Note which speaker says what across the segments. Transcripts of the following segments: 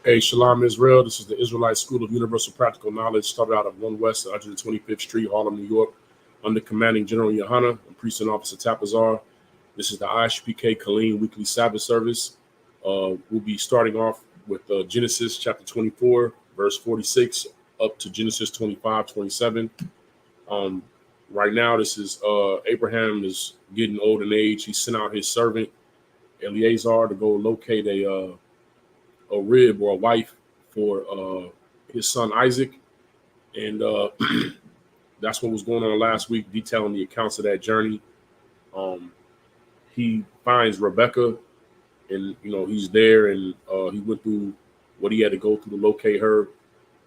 Speaker 1: Hey, Shalom Israel. This is the Israelite School of Universal Practical Knowledge, started out of 1 West 125th Street, Harlem, New York, under Commanding General Yohana and Priest and Officer Tapazar. This is the ISUPK Killeen Weekly Sabbath service. We'll be starting off with Genesis chapter 24, verse 46, up to Genesis 25:27. Right now, this is Abraham is getting old in age. He sent out his servant Eleazar to go locate a rib or a wife for his son Isaac, and that's what was going on last week, detailing the accounts of that journey. He finds Rebecca, and he's there, and he went through what he had to go through to locate her,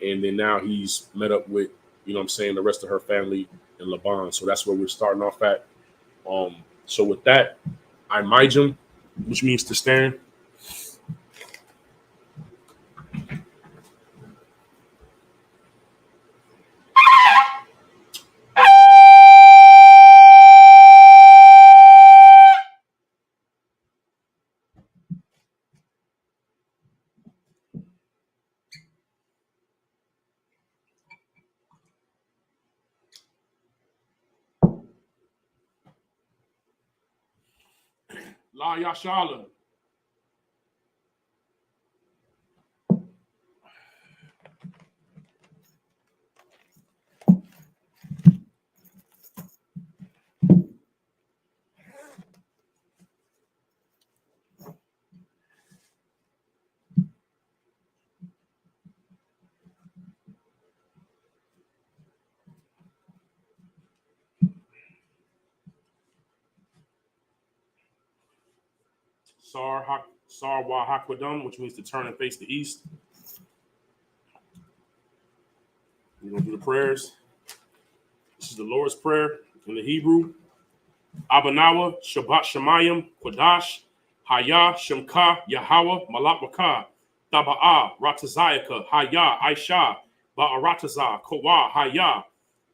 Speaker 1: and then now he's met up with the rest of her family in Laban. So that's where we're starting off at. So with that, I Mijum, which means to stand. La Yashala. Sarwa Hakwadam, which means to turn and face the east. We're going to do the prayers. This is the Lord's Prayer in the Hebrew. Abanawa, Shabbat Shemayim, Kodash, Haya, Shemka, Yahweh, Malak Taba'a, Ratazayaka, Haya, Aisha, Ba'arataza, Kowa, Haya,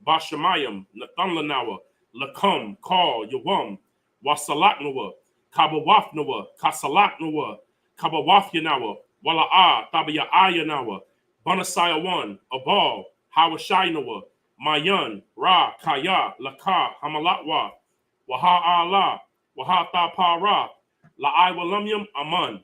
Speaker 1: Bashamayim, Nathan Lanawa, Lakum, Call, Yawam, Wasalaknawa, Kabawafnawa, Kasalaknawa, Kabawafyanawa, Wala'a, Tabaya'ayanawa, Banasaya 1, Abal, Hawashainawa, Mayan, Ra, Kaya, Laka, Hamalatwa, Waha Allah, Waha Thapara, La'ai Walamyam Aman.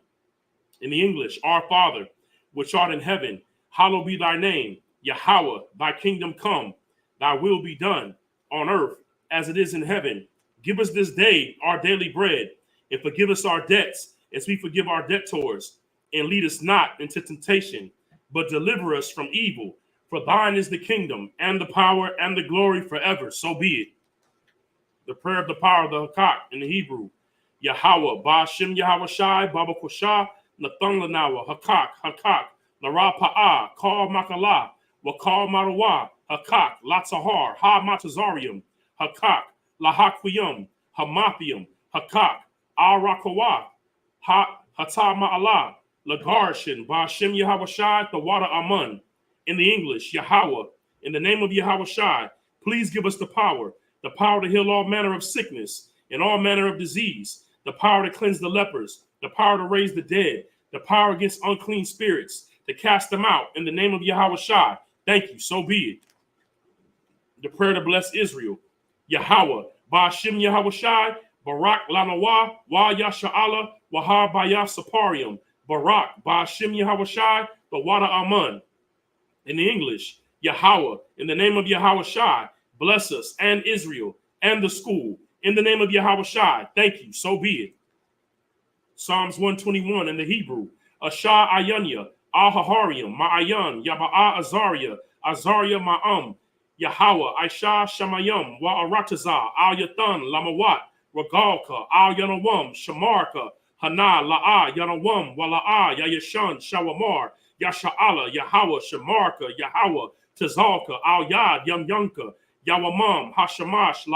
Speaker 1: In the English, Our Father, which art in heaven, hallowed be thy name. Yahweh, thy kingdom come, thy will be done on earth as it is in heaven. Give us this day our daily bread, and forgive us our debts as we forgive our debtors. And lead us not into temptation, but deliver us from evil. For thine is the kingdom, and the power, and the glory forever. So be it. The prayer of the power of the Hakak in the Hebrew. Yahweh, Ba'ashem Yahweh Shai, Baba Koshah, Nathan Lanawa, Hakak, Lara Pa'a, Kal Makala, Wakal Marawa, Hakak, Latzahar, Ha Matazarium, Hakak, Lahakwiyum, Hamathium, Hakak, Al Rakawa, Hata Ma'ala, Lagarshin, Ba'ashem Yahweh Shai, the water Amun. In the English, Yahweh, in the name of Yahweh Shai, please give us the power to heal all manner of sickness and all manner of disease, the power to cleanse the lepers, the power to raise the dead, the power against unclean spirits, to cast them out in the name of Yahweh Shai. Thank you, so be it. The prayer to bless Israel. Yahweh, Ba'ashem Yahweh Shai, Barak Lanawa, Wa Yasha'ala, Wahar Baya Saparium, Barak, Ba'ashem Yahweh Shai, the water Amun. In the English, Yahweh, in the name of Yahweh Shai, bless us and Israel and the school. In the name of Yahweh Shai, thank you, so be it. Psalms 121 in the Hebrew. Ashah Ayanya, Ahaharium, Ma'ayan, Yaba'a Azariah, Azariah Ma'am, Yahweh, Aisha Shamayam, Wa'arataza, Al Yathan, Lamawat, Ragalka, Al Yanawam, Shamarka, Hana, La'a, Yanawam, Wala'a, Yayashan, Shawamar, Yasha'ala, Yahweh, Shamarka, Yahweh, Tazalka, Al Yad, Yamyanka, Yawamam, Hashamash,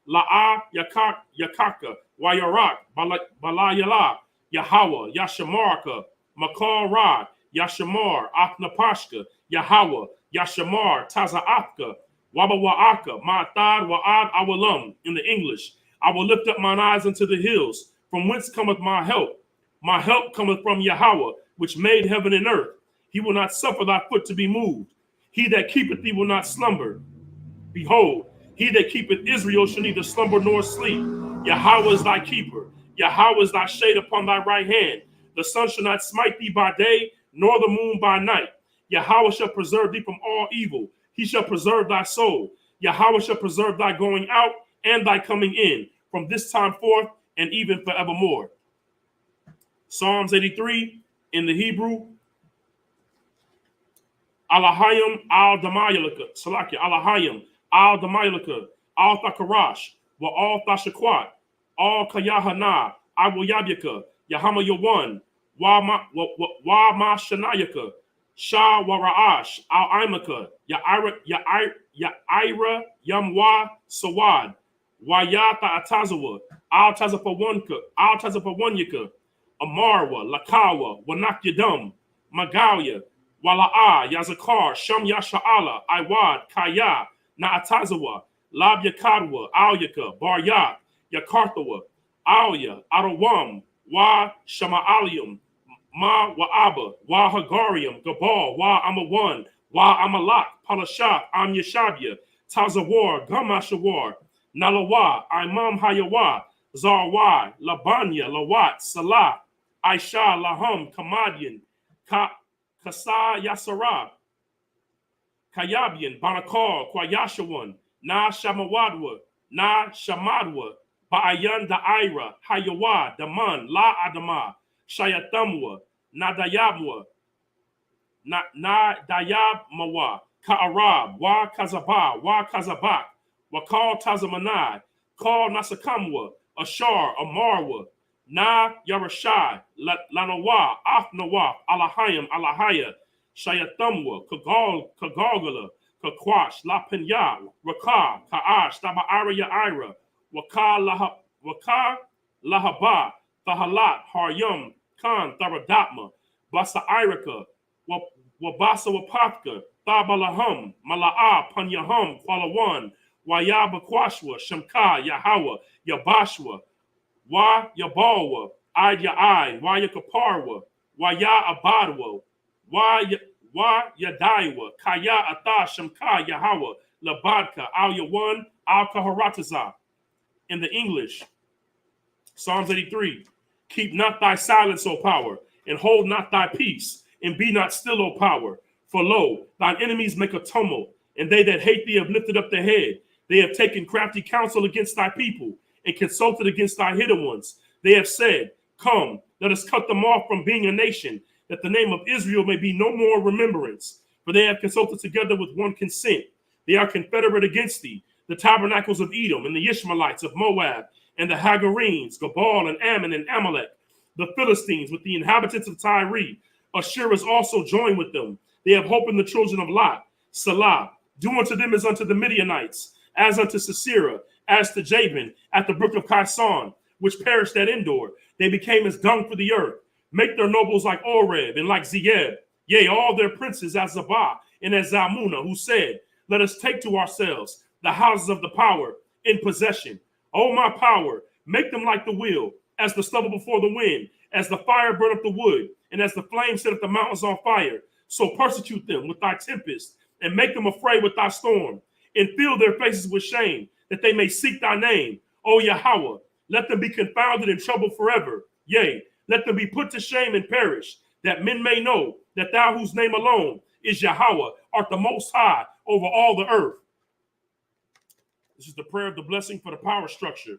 Speaker 1: La'a, Yakaka, Wayarak, Balayala, Yahweh, Yashamarka, Makar Ra, Yashamar, Aknapashka, Yahweh, Yashamar, Taza'atka, Wabawa'aka, Ma'atad, Wa'ad, Awalam. In the English, I will lift up mine eyes unto the hills, from whence cometh my help. My help cometh from Yahweh, which made heaven and earth. He will not suffer thy foot to be moved. He that keepeth thee will not slumber. Behold, he that keepeth Israel shall neither slumber nor sleep. Yahweh is thy keeper. Yahweh is thy shade upon thy right hand. The sun shall not smite thee by day, nor the moon by night. Yahweh shall preserve thee from all evil. He shall preserve thy soul. Yahweh shall preserve thy going out and thy coming in, from this time forth and even forevermore. Psalms 83 in the Hebrew. Alahayim al-Damayalika, Salakia, Alahayim al-Damayalika, al-Thakarash, wa al-Thashakwat, al-Kayahana, Abu-Yabyaka, Yahama Yawan, wa Shanayaka, Shah wa Ra'ash, al-Imaka, Ya'ira Yamwa Sawad, Wayata Atazawa, al-Tazapawanyaka, Amarwa, Lakawa, Wanak Yadam, Magalia, Wala'a, Yazakar, Sham Yasha'ala, Iwad, Kaya, Naatazawa, Lab Yakadwa, Alyaka, Baryak, Yakarthawa, Alya, Adawam, Wa Shama'alium, Ma Wa'aba, Wa Hagarium, Gabal, Wa Amawan, Wa Amalak, Palashah, Am Yashabya, Tazawar, Gamashawar, Nalawa, Imam Hayawa, Zarwa, Labanya, Lawat, Salah, Aisha, Laham, Kamadian, Kasa Yasara, Kayabian, Banakar, Kwayashawan, Na Shamawadwa, Na Shamadwa, Ba'ayan Da'ira, Hayawa, Daman, La Adama, Shayathamwa, Nadayabwa, Nadayabmawa, Ka'arab, Wa Kazaba, Wa Kazabak, Wakal Tazamanai, Kal Nasakamwa, Ashar, Amarwa, Na Yarashai, Lanawa, Afnawa, Alahayim, Alahaya, Shayathamwa, Kagalgala, Kakwash, La Penya, Raka, Ka'ash, Taba'ira Ya'ira, Waka Lahaba, Thahalat, Haryum, Khan, Tharadapma, Basa Irika, Wabasa Wapaka, Thabalahum, Mala'a, Panyahum, Kwalawan, Wayaba Kwashwa, Shamka, Yahawa, Yabashwa, Wa Yabawa, Ay, Wa Yakaparwa, Wa Ya Abadwa, Wa Yadaiwa, Kaya Ata, Shamka, Yahawa, Labadka, Al Yawan, Al Kaharataza. In the English, Psalms 83, keep not thy silence, O power, and hold not thy peace, and be not still, O power. For lo, thine enemies make a tumult, and they that hate thee have lifted up their head. They have taken crafty counsel against thy people, and consulted against thy hidden ones. They have said, come, let us cut them off from being a nation, that the name of Israel may be no more remembrance. For they have consulted together with one consent. They are confederate against thee, the tabernacles of Edom, and the Ishmaelites of Moab, and the Hagarenes, Gabal and Ammon and Amalek, the Philistines with the inhabitants of Tyre. Ashur is also joined with them. They have hope in the children of Lot. Salah, do unto them as unto the Midianites, as unto Sisera, as to Jabin, at the brook of Kison, which perished at Endor. They became as dung for the earth. Make their nobles like Oreb and like Zeeb, yea, all their princes as Zabah and as Zalmunna, who said, let us take to ourselves the houses of the power in possession. O my power, make them like the wheel, as the stubble before the wind, as the fire burn up the wood, and as the flame set up the mountains on fire. So persecute them with thy tempest, and make them afraid with thy storm, and fill their faces with shame, that they may seek thy name. O Yahweh, let them be confounded and troubled forever. Yea, let them be put to shame and perish, that men may know that thou whose name alone is Yahweh art the most high over all the earth. This is the prayer of the blessing for the power structure.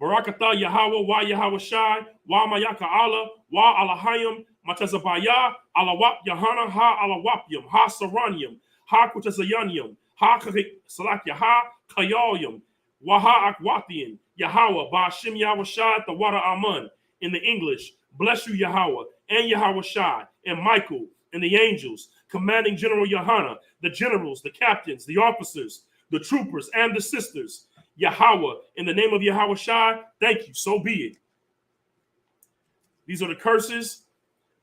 Speaker 1: Barakatah Yahweh, wa Yahweh Shai, wa Mayaka Allah, wa Alahayim, Matazabaya, Alawap Yahana, ha Alawapyum, ha Saranyum, ha Kutazayanyum, ha Salakya, ha Kayalyum, wa ha Akwathian, Yahweh, Ba'ashim Yahweh Shai, the water Amun. In the English, bless you Yahweh, and Yahweh Shai, and Michael, and the angels, commanding General Yohana, the generals, the captains, the officers, the troopers, and the sisters. Yahweh, in the name of Yahweh Shai, thank you, so be it. These are the curses.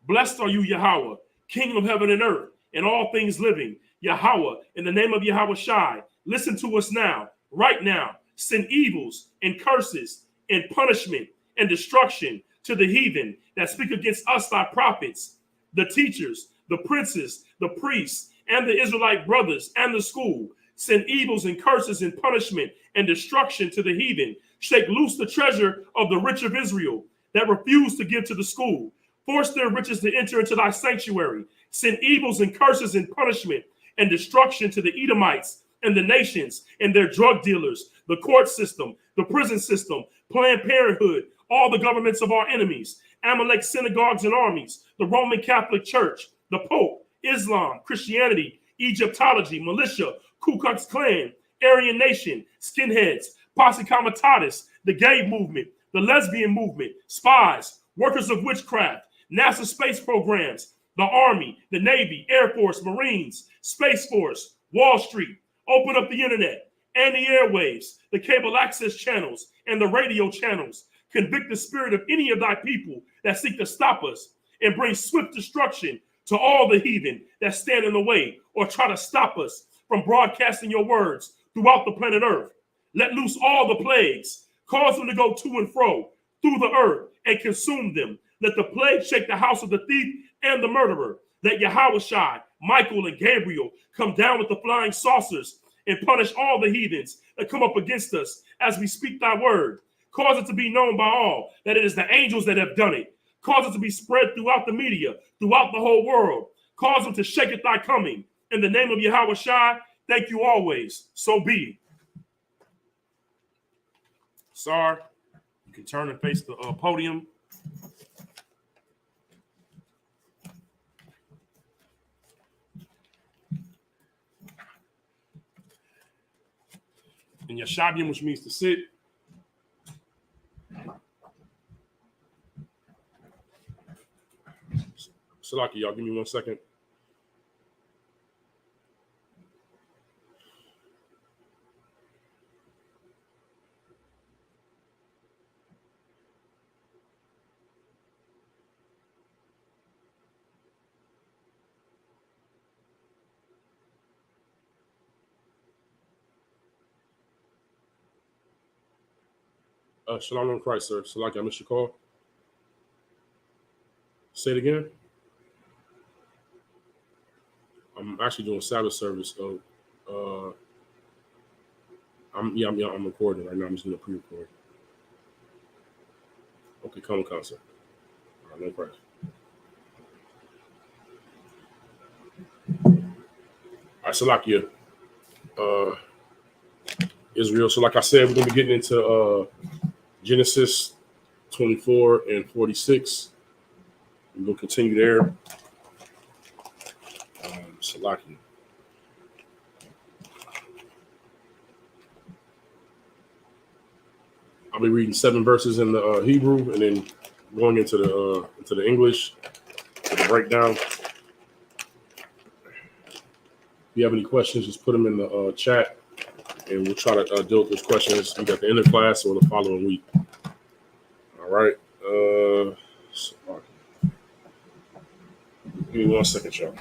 Speaker 1: Blessed are you, Yahweh, King of heaven and earth, and all things living. Yahweh, in the name of Yahweh Shai, listen to us now, right now. Send evils and curses and punishment and destruction to the heathen that speak against us, thy prophets. the teachers, the princes, the priests, and the Israelite brothers and the school. Send evils and curses and punishment and destruction to the heathen. Shake loose the treasure of the rich of Israel that refuse to give to the school. Force their riches to enter into thy sanctuary. Send evils and curses and punishment and destruction to the Edomites and the nations and their drug dealers, the court system, the prison system, Planned Parenthood, all the governments of our enemies, Amalek synagogues and armies, the Roman Catholic Church, the Pope, Islam, Christianity, Egyptology, militia, Ku Klux Klan, Aryan Nation, skinheads, Posse Comitatus, the gay movement, the lesbian movement, spies, workers of witchcraft, NASA space programs, the Army, the Navy, Air Force, Marines, Space Force, Wall Street. Open up the internet and the airwaves, the cable access channels, and the radio channels. Convict the spirit of any of thy people that seek to stop us, and bring swift destruction to all the heathen that stand in the way or try to stop us from broadcasting your words throughout the planet Earth. Let loose all the plagues, cause them to go to and fro through the earth and consume them. Let the plague shake the house of the thief and the murderer. Let Yahushua, Michael, and Gabriel come down with the flying saucers and punish all the heathens that come up against us as we speak thy word. Cause it to be known by all that it is the angels that have done it. Cause it to be spread throughout the media, throughout the whole world. Cause them to shake at thy coming. In the name of Yahushua, thank you always. So be it. Sar, you can turn and face the podium. And Yashabium, which means to sit. Salaki, y'all, give me 1 second. Shalom on Christ, sir. Salaki, I missed your call. Say it again. I'm actually doing Sabbath service, so I'm recording right now. I'm just gonna pre-record. Okay, come sir. All right, no problem. All right, Salakia. Israel. So, like I said, we're gonna be getting into Genesis 24 and 46. We're gonna continue there. Salakia. I'll be reading 7 verses in the Hebrew and then going into the English for the breakdown. If you have any questions, just put them in the chat, and we'll try to deal with those questions either at the end of class or the following week. All right. Give me 1 second, y'all.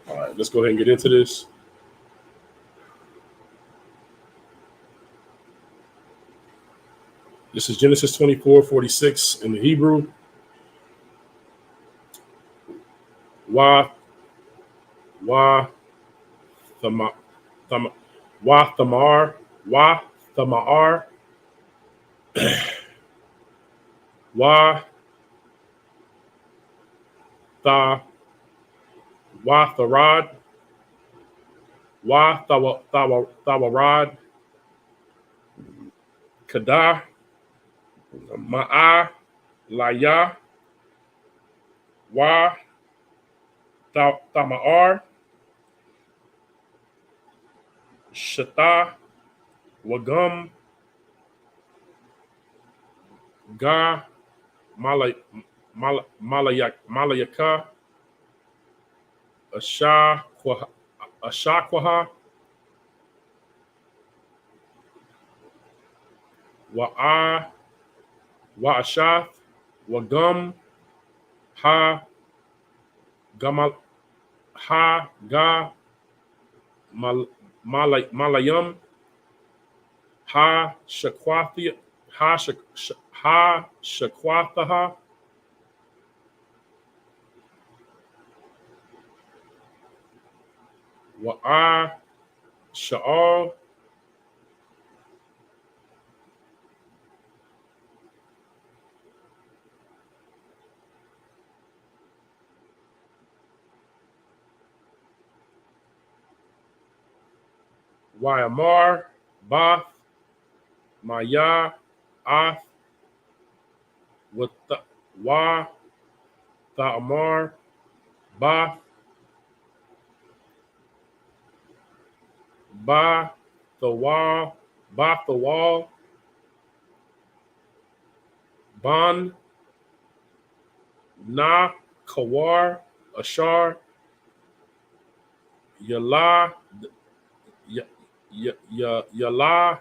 Speaker 1: All right, let's go ahead and get into this. This is Genesis 24:46 in the Hebrew. Wa thamar tharad thawarad kadah ma'a laya wa thamar shata wagum ga malayaka ashakwaha wa'a Wa'ashath, Wagum, Ha, Gamal, Ha, Ga, Malayam, Ha, Shakwathia, Ha, Shakwathaha, Wa'a, Sha'al, Wa'amar, Bath, Maya, Ath, Wa, Tha'amar, Bath, Ba, Thawal, Ba, Thawal, Ban, Na, Kawar, Ashar, Yala, Yala,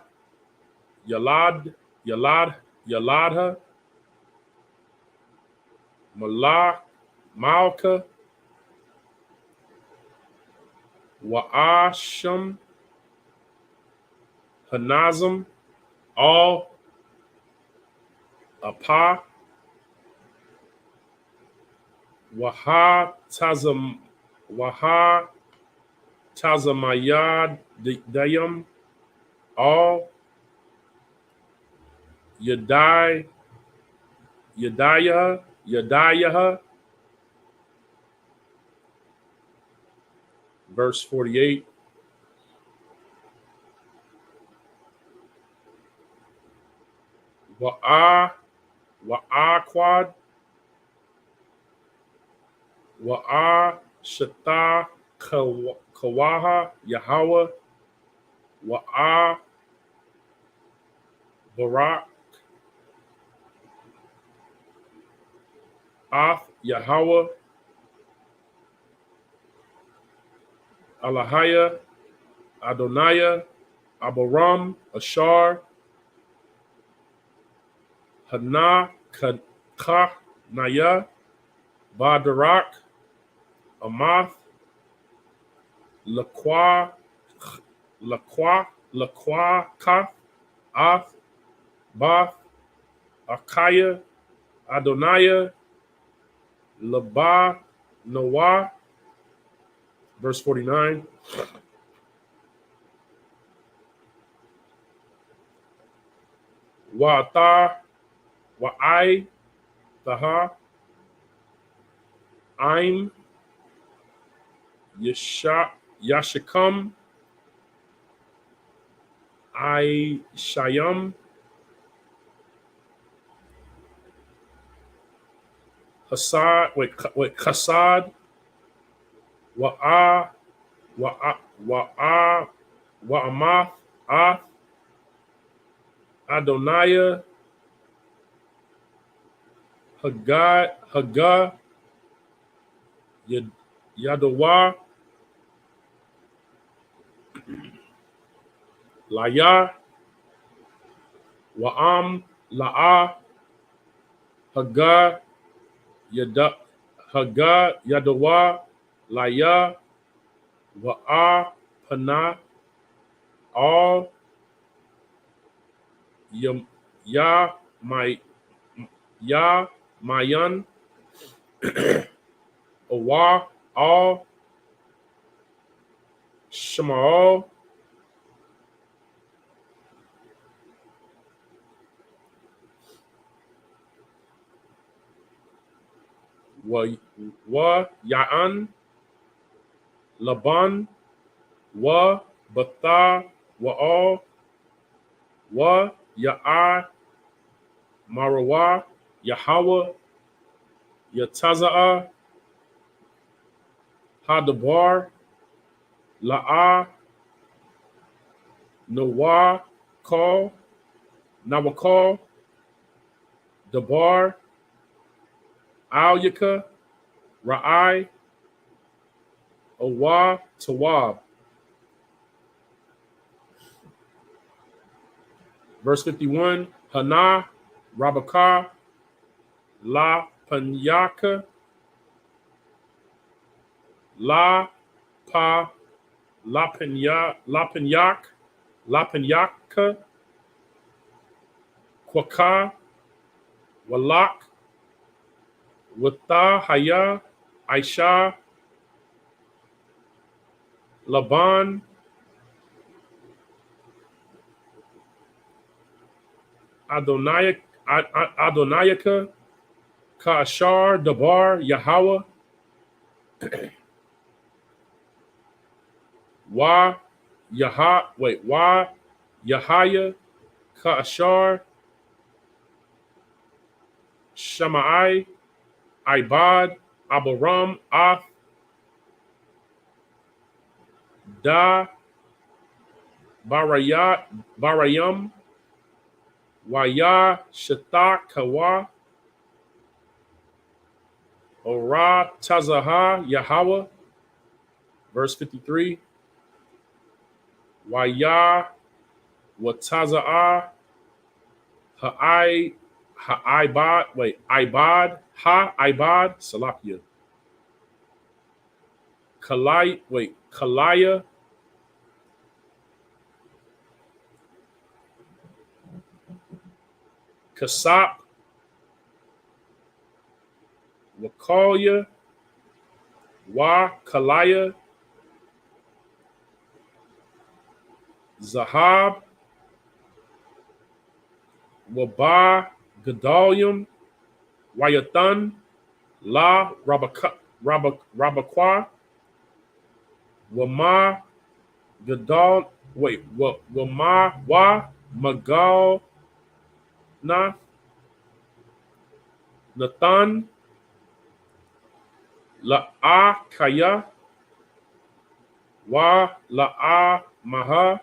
Speaker 1: Yaladha, Malka, Wa'asham, Hanazim, all Apa, Waha Tazamayad Dayam, all Yadiah, verse 48. Wa'aqad, Wa'a Shata Kawaha Yahweh, Wa'a Barak Ath Yahweh, Alahaya Adoniah, Abaram, Ashar, Hana Ka Naya, Badarak, Amath, Laqua, Ka, Ath, Bath, Akaya, Adoniah, Laba, Noah, verse 49. Wa'ata, Wa'ai, Taha, Aim, Yashikam, I Shayam, Kasad, Wa'a, Wa'amath, Ath, Adoniah, Haggah, Yadawa, Laya, Wa'am, La'a, Haggah, Yadawa, Laya, Wa'a, Pana, all, Ya, Mayan, Awa, all, Shema'al, Wa Ya'an, Laban, Wa Batha, Wa'al, Wa Ya'a, Marawa, Yahweh, Yataza'a, Hadabar, La'a, Nawakal, Dabar, Al-Yaka, Ra'ai, Awa, Tawab. Verse 51, Hana, Rabaka, La Panyaka, La Pa, La Panya, La Panyak, La Panyaka, Kwaka, Walak, Wata Haya, Aisha, Laban, Adonayaka, Kaashar, Dabar, Yahweh, Wa, Wa, Yahaya, Kaashar, Shammai, Ibad, Abaram, Ath, Da, Barayam, Waya, Shatak, Kawa, Ora, Tazaha, Yahweh, verse 53, Waya, Wataza'ah, Ibad, Salakia, Kalaya, Kasap, Wakalia, Kalaya, Zahab, Waba, Gedalium, Wayathan, La, Rabakwa, Wama, Gadal, Wama, Magal, Nathan, La'a, Kaya, La'a, Maha.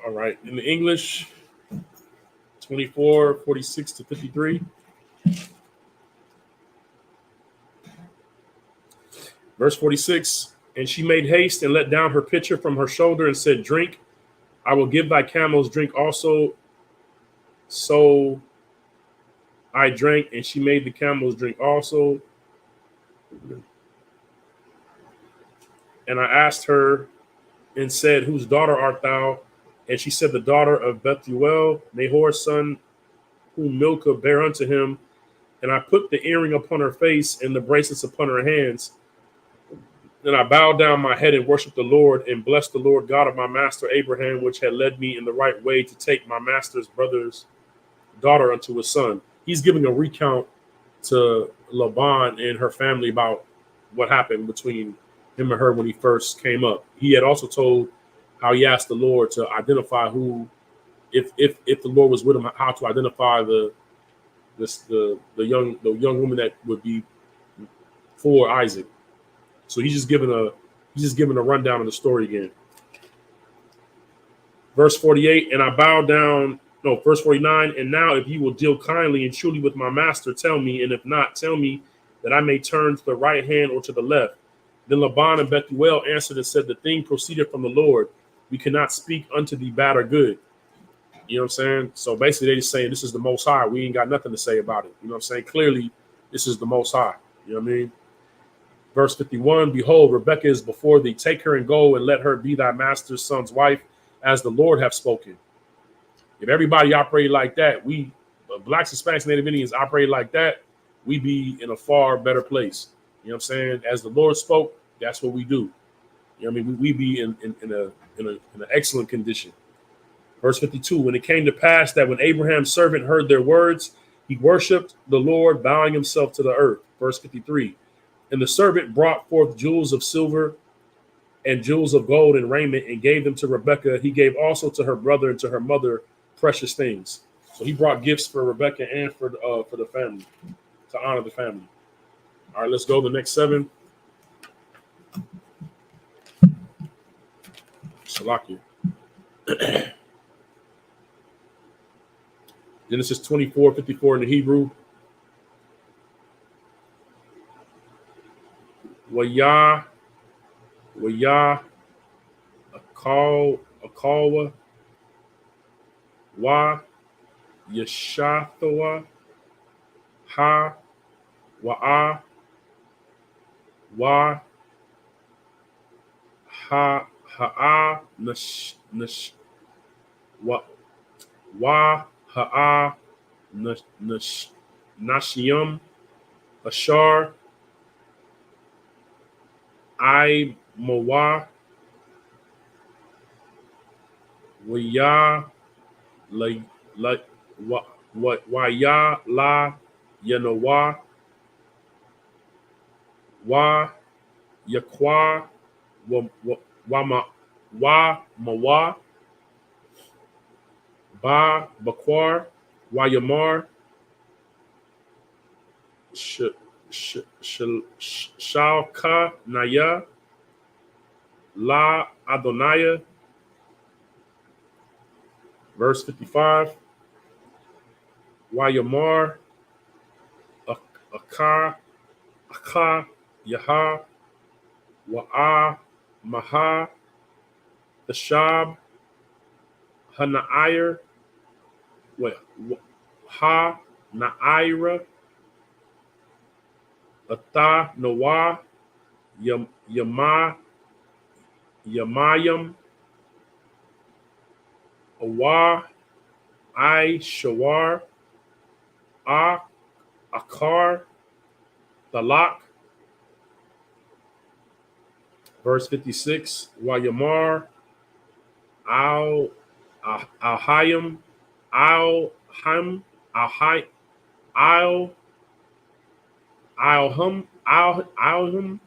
Speaker 1: All right, in the English, 24:46 to 53. Verse 46, and she made haste and let down her pitcher from her shoulder and said, drink, I will give thy camels drink also. So I drank, and she made the camels drink also. And I asked her and said, whose daughter art thou? And she said, the daughter of Bethuel, Nahor's son, whom Milcah bare unto him. And I put the earring upon her face and the bracelets upon her hands. Then I bowed down my head and worshiped the Lord and blessed the Lord God of my master Abraham, which had led me in the right way to take my master's brother's daughter unto his son. He's giving a recount to Laban and her family about what happened between him and her when he first came up. He had also told how he asked the Lord to identify who, if the Lord was with him, how to identify the young woman that would be for Isaac. So he's just giving a rundown of the story again. Verse 48, and I bowed down. No, verse 49, and now if you will deal kindly and truly with my master, tell me, and if not, tell me that I may turn to the right hand or to the left. Then Laban and Bethuel answered and said, the thing proceeded from the Lord. We cannot speak unto thee bad or good. You know what I'm saying? So basically they're just saying this is the Most High. We ain't got nothing to say about it. You know what I'm saying? Clearly, this is the Most High. You know what I mean? Verse 51, behold, Rebekah is before thee. Take her and go and let her be thy master's son's wife, as the Lord hath spoken. If everybody operated like that, we, blacks, Hispanics, Native Indians operate like that, we be in a far better place. You know what I'm saying? As the Lord spoke, that's what we do. You know what I mean? We be in an excellent condition. Verse 52, when it came to pass that when Abraham's servant heard their words, he worshipped the Lord, bowing himself to the earth. Verse 53, and the servant brought forth jewels of silver and jewels of gold and raiment and gave them to Rebekah. He gave also to her brother and to her mother precious things. So he brought gifts for Rebekah and for the family, to honor the family. All right, let's go to the next 7. Salakia. Genesis 24:54 in the Hebrew. Waya, Akawa, Wa, Yeshathoa, Ha, Wa'a, Wa, Ha'a, Wa, Ha'a, Nashium, Ashar, I, Mawa, Waya, La, Waya, La, Yanawa, Wa, Yakwa, Mawa, Ba, Bakwar, Wayamar, Shalka, Naya, La, Adonaiah. Verse 55, Wayamar, Aka, Yaha, Wa'a, Maha, Thashab, Hana'ir, Ha, Na'ira, Ata, Nawa, Yamayam, Awa, Shawar, Akar, Talak. Verse 56, Wayamar, Alhayim, Alham, Al, Alhum,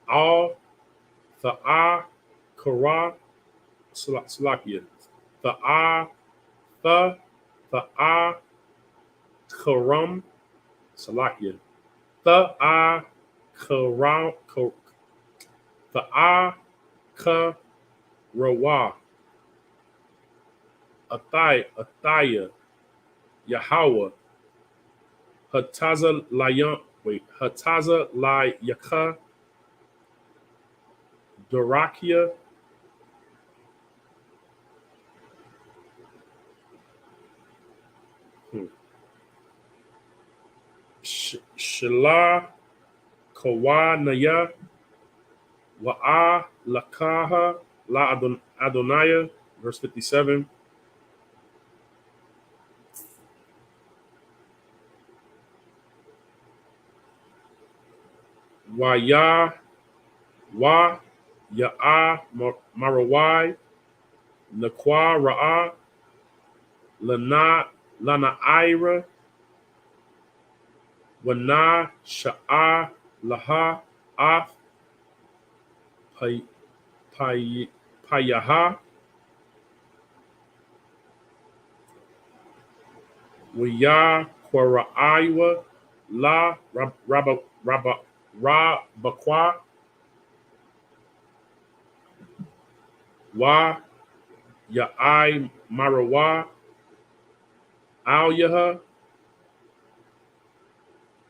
Speaker 1: Al, Tha'a, Kara, Salakia, Tha'a, Tha'a, Karam, Salakia, Tha'a, Karam, Tha'a, Karawa, Athaya, Yahweh, Hataza La Yaka, Dorakia, Shelah, Kawanaya, Wa'a, Lakaha, La Adonaiah, verse 57. Waya, Wa, Ya'a, Marawai, Nakwa, Ra'a, Lana Ira, Wana, Sha'a, Laha, Af, Payaha, Waya, Kwaraiwa, La, Rabakwa, Wa, Ya'ai, Marawa, Al Yaha,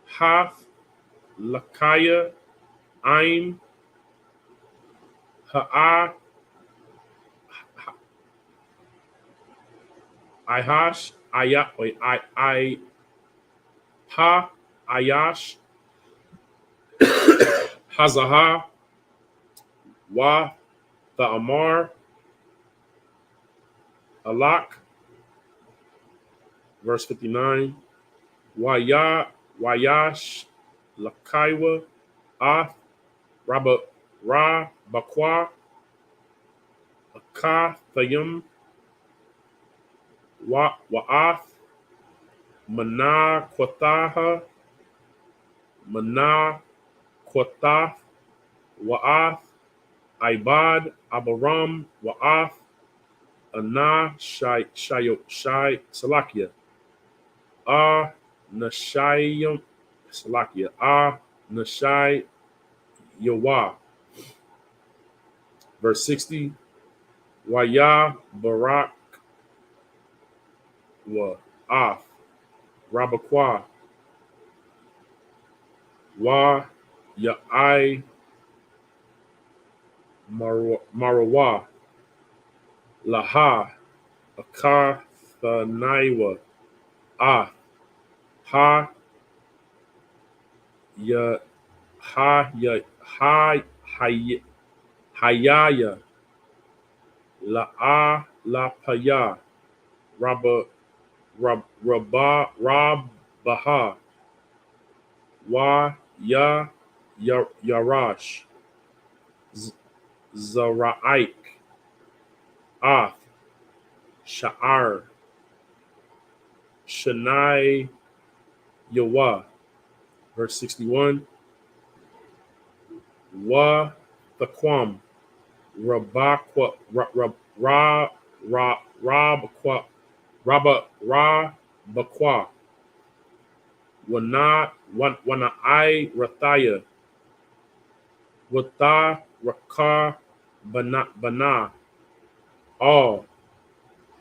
Speaker 1: Haf, Lakaya, Aim, Ha'a, Ihash, Ha, Ayash, Hazaha, Wa, Tha'amar, Alak, verse 59, Wayash, Lakaiwa, Ath, Bakwa, Akah, Thayim, Wa'ath, Mana, Kwathaha, Mana, Kwathath, Wa'ath, Ibad, Abaram, Wa'ath, Ana, Shai, Salakia, Nashayim, Salakia, Nashai, Yawa. Verse 60, Waya, Barak, Wa, Af, Rabakwa, Wa, Ya'ai, Marawa, Laha, Akar, Thanaiwa, Ah, Ha, Ya, Ha, Ya, Ha, Hayaya, La A, La Paya, Rabba, Rabaha, Wa, Yarash, Zaraik, Ath, Sha'ar, Shanai, Yawa. Verse 61. Wa Thaquam, Rabaqua, Rabaqua, Rabaqua, Wana I Rathaya, Wata Rakar Bana, All,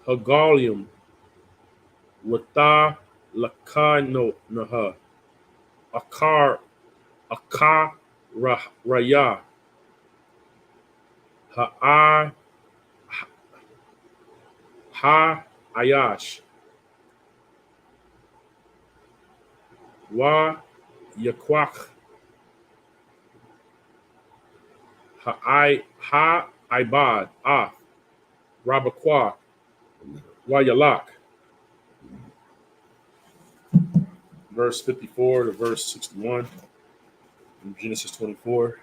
Speaker 1: Hagalium, Wata Lakano Naha, Akar, Akar Raya, Ha Ha Ayash, Wa Yaquach, Ha Ibad, Ah, Rabaqua, Wa Yalak. Verse 54 to verse 61 in Genesis 24.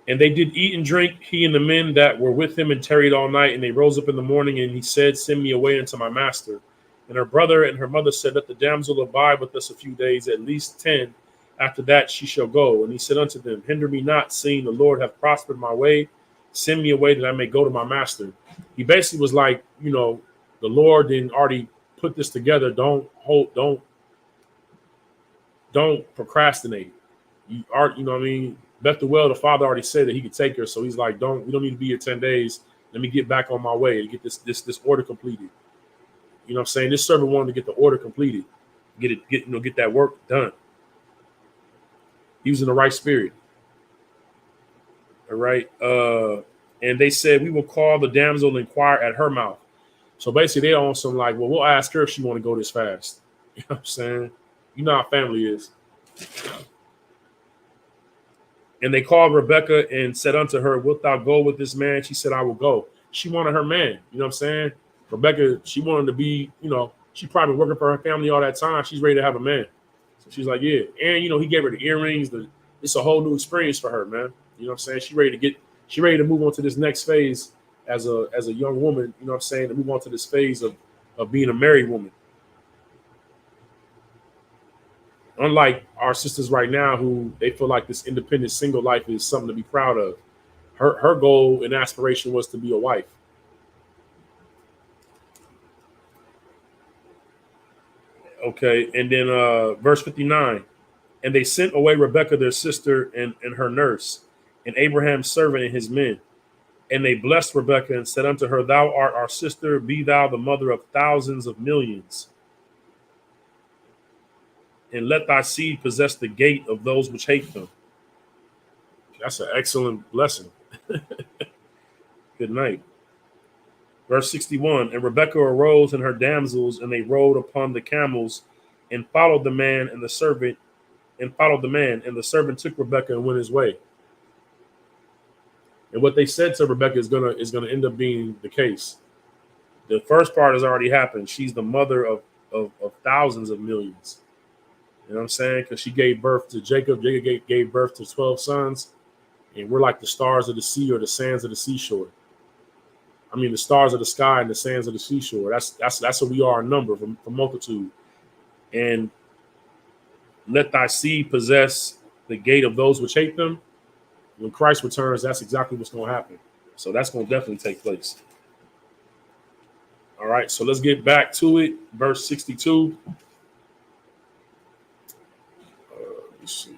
Speaker 1: And they did eat and drink, he and the men that were with him, and tarried all night. And they rose up in the morning, and he said, Send me away unto my master. And her brother and her mother said, Let the damsel abide with us a few days, at least 10. After that she shall go. And he said unto them, Hinder me not, seeing the Lord hath prospered my way. Send me away that I may go to my master. He basically was like, the Lord didn't already put this together. Don't procrastinate. You know what I mean? Bethuel, the father, already said that he could take her, so he's like, we don't need to be here 10 days. Let me get back on my way to get this order completed. You know what I'm saying? This servant wanted to get the order completed, get that work done. He was in the right spirit. All right. And they said, We will call the damsel and inquire at her mouth. So basically, they're on some like, well, we'll ask her if she want to go this fast. You know what I'm saying? You know how family is. And they called Rebecca and said unto her, Wilt thou go with this man? She said, I will go. She wanted her man. You know what I'm saying? Rebecca, she wanted to be, she probably been working for her family all that time. She's ready to have a man. So she's like, yeah. And, he gave her the earrings. It's a whole new experience for her, man. You know what I'm saying? She ready to move on to this next phase as a young woman, you know what I'm saying, to move on to this phase of being a married woman. Unlike our sisters right now who they feel like this independent single life is something to be proud of. Her goal and aspiration was to be a wife. Okay, and then verse 59. And they sent away Rebekah, their sister, and her nurse, and Abraham's servant and his men. And they blessed Rebekah and said unto her, Thou art our sister, be thou the mother of thousands of millions. And let thy seed possess the gate of those which hate them. That's an excellent blessing. Good night. Verse 61. And Rebekah arose and her damsels, and they rode upon the camels, and followed the man and the servant, and followed the man, and the servant took Rebekah and went his way. And what they said to Rebekah is gonna end up being the case. The first part has already happened. She's the mother of thousands of millions. You know what I'm saying? Because she gave birth to Jacob. Jacob gave birth to 12 sons. And we're like the stars of the sea or the sands of the seashore. I mean, the stars of the sky and the sands of the seashore. That's what we are in number for multitude. And let thy seed possess the gate of those which hate them. When Christ returns, that's exactly what's going to happen. So that's going to definitely take place. All right, so let's get back to it. Verse 62. Let's see.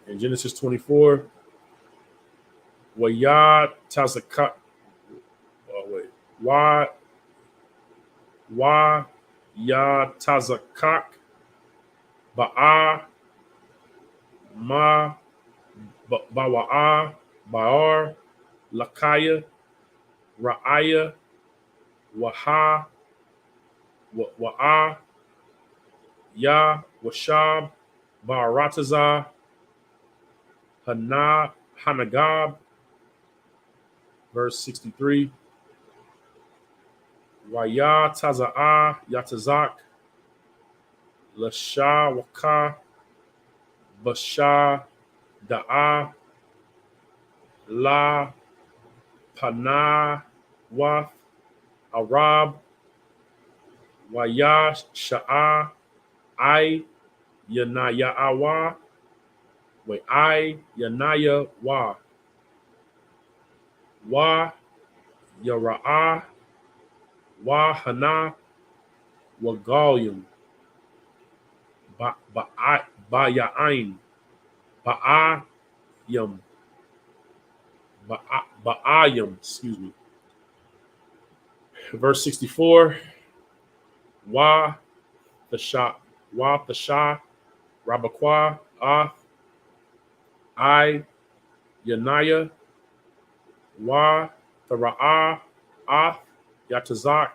Speaker 1: In Genesis 24, Wayad Tazakak. Wa Ya Tazakak Ba'a Ma Bawa'a Ba'ar Lakaya Ra'aya Waha, Wa'a, Ya, Washab, Barataza, Hanagab, verse 63. Waya Taza'a, Yatazak, Lasha Waka, Basha Da'a, La Panawath, Arab, Waya Sha'a, I Yanaya'awa, Wait, I Yanaya Wa Yara'a, Wa Hana, Wagalium, Ba'ya'ain, Ba'ayam, Ba'ayam, excuse me. Verse 64, Wa Thasha, Rabakwa, I Yanaya, Wa Thara'a, Yatazak,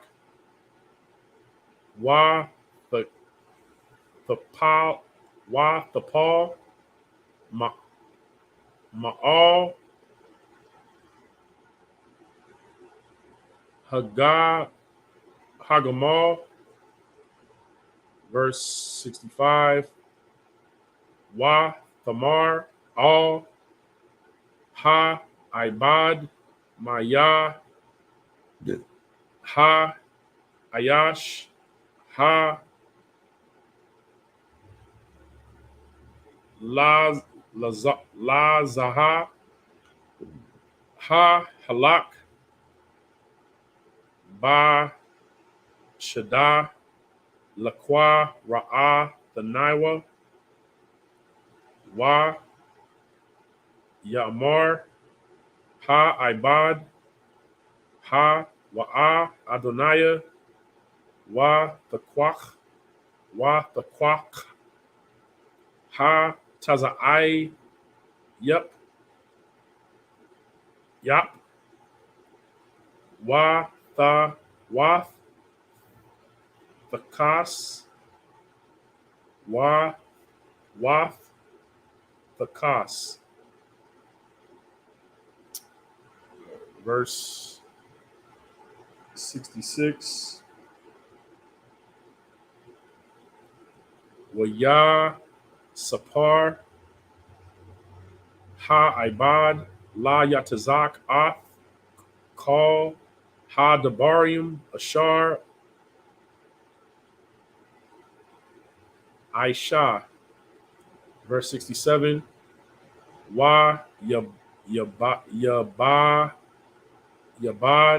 Speaker 1: Wa Thapal, Wa Thapal, Ma'al, Hagamal, verse 65, Wa Thamar, Al, Ha Ibad, Maya, Ha Ayash, Ha Lazaha, Ha Halak, Ba Shada, Lakwa Ra'a, Thaniwa, Wa Yamar, Ha Ibad, Ha Wa'a Adonaiah, Wa Thakwach, Ha Taza'ai, Yep, Yap, Wa Thakas, Wa Thakas. Verse 66. Waya Sapar, Ha Ibad, La Yatazak, Ath, Kal, Ha Dabarium, Ashar, Aisha. Verse 67. Wa Yabad,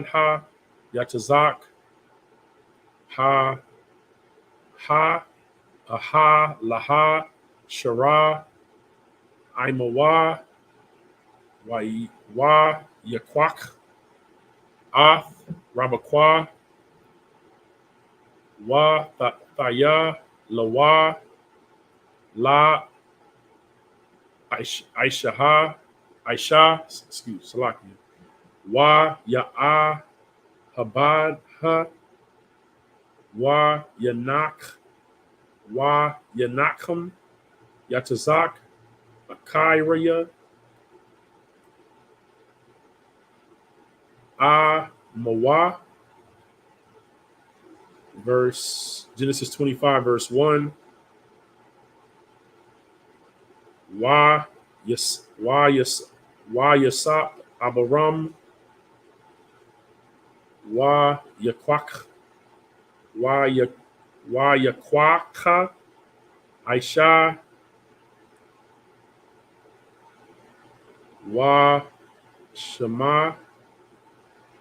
Speaker 1: Ha Yatazak, Ha Aha Laha Shara, Imawa, Wa Yakwak, Ath Rabakwa, Wa Thaya, Lawa, La Aisha, excuse Salaki, Wa Ya'a Habad Ha, Wa Yanakham, Yatazak, Akiraya, Mawa, verse Genesis 25, verse 1. Wa Yasap Abaram, Wa Yakwak, Wa Yakwaka, Aisha, Wa Shema,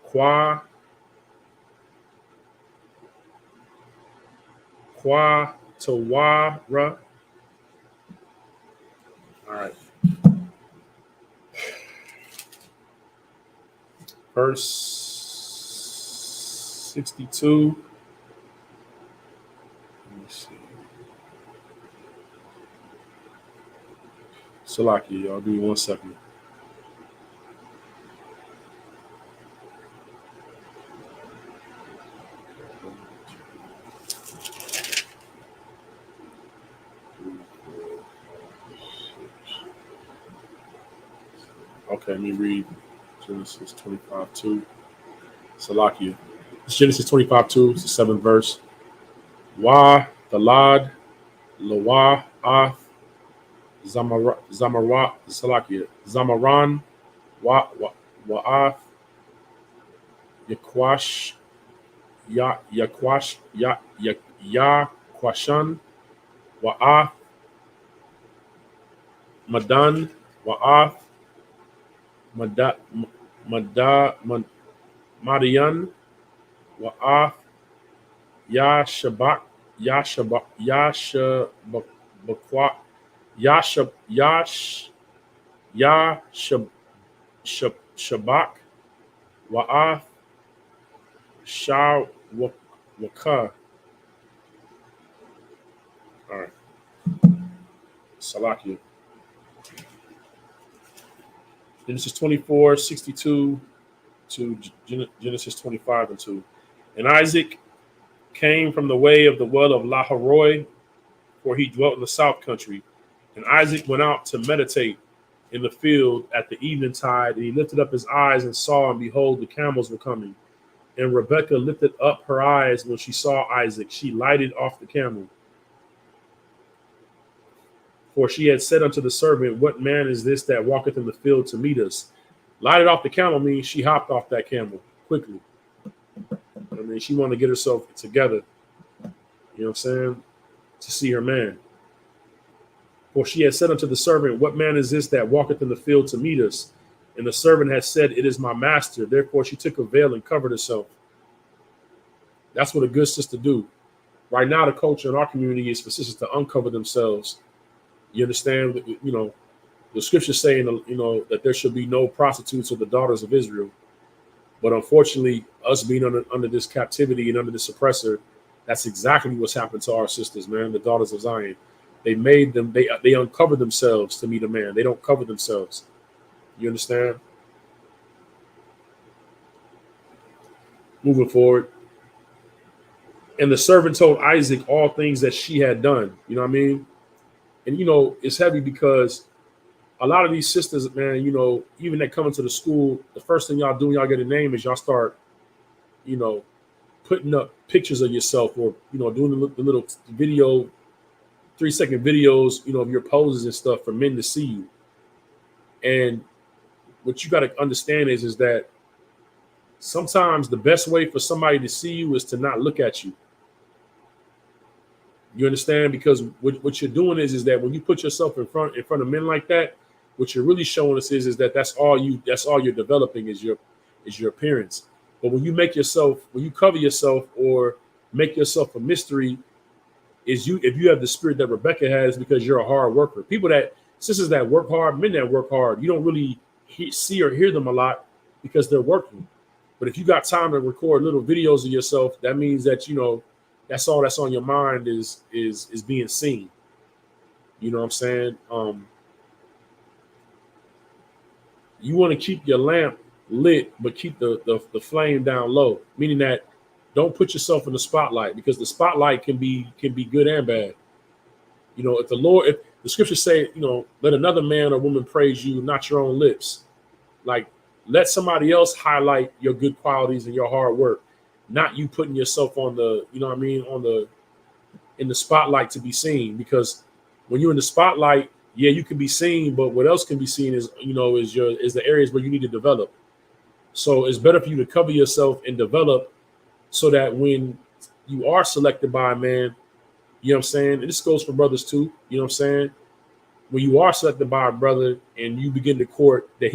Speaker 1: Kwa Tawara. All right. Verse 62. Let me see. Salaki, y'all. Give me 1 second. Okay, let me read Genesis 25:2. Salakia. It's Genesis 25:2. It's the 7th verse. Wa Thalad Lawa Ath Zamara Salakia. Zamaran Wa'ath Yakwash Yakwash Yakwashan Wa'ath Madan Wa'ath Mada Mada Madian Wa'ath Yashabak Yashabak Yashabakwa Yashab Yash Yashab Shabak Wa'ath Shah Waka. All right. Salakia. Genesis 24:62 to Genesis 25:2. And Isaac came from the way of the well of Laharoi, for he dwelt in the south country. And Isaac went out to meditate in the field at the evening tide, and he lifted up his eyes and saw, and behold, the camels were coming. And Rebekah lifted up her eyes when she saw Isaac. She lighted off the camel. For she had said unto the servant, what man is this that walketh in the field to meet us? Lighted off the camel means she hopped off that camel quickly. I mean, she wanted to get herself together, you know what I'm saying, to see her man. For she had said unto the servant, what man is this that walketh in the field to meet us? And the servant had said, it is my master. Therefore she took a veil and covered herself. That's what a good sister do. Right now, the culture in our community is for sisters to uncover themselves. You understand? You know, the scriptures saying, you know, that there should be no prostitutes of the daughters of Israel. But unfortunately, us being under this captivity and under this oppressor, that's exactly what's happened to our sisters, man, the daughters of Zion. They made them, they uncover themselves to meet a man. They don't cover themselves. You understand? Moving forward. And the servant told Isaac all things that she had done. You know what I mean? And, you know, it's heavy because a lot of these sisters, man, you know, even that come into the school, the first thing y'all do when y'all get a name is y'all start, you know, putting up pictures of yourself or, you know, doing the little video, 3-second videos, you know, of your poses and stuff for men to see you. And what you got to understand is that sometimes the best way for somebody to see you is to not look at you. You understand? Because what you're doing is that when you put yourself in front of men like that, what you're really showing us is that that's all you're developing is your appearance. But when you cover yourself or make yourself a mystery, if you have the spirit that Rebecca has, because you're a hard worker. Sisters that work hard, men that work hard, you don't really see or hear them a lot because they're working. But if you got time to record little videos of yourself, that means that, you know, that's all that's on your mind is being seen. You know what I'm saying? You want to keep your lamp lit, but keep the flame down low, meaning that don't put yourself in the spotlight, because the spotlight can be good and bad. You know, if the scriptures say, you know, let another man or woman praise you, not your own lips. Like, let somebody else highlight your good qualities and your hard work, not you putting yourself on the, you know what I mean, in the spotlight to be seen. Because when you're in the spotlight, yeah, you can be seen, but what else can be seen is, you know, is the areas where you need to develop. So it's better for you to cover yourself and develop so that when you are selected by a man, you know what I'm saying? And this goes for brothers too, you know what I'm saying? When you are selected by a brother and you begin to court, that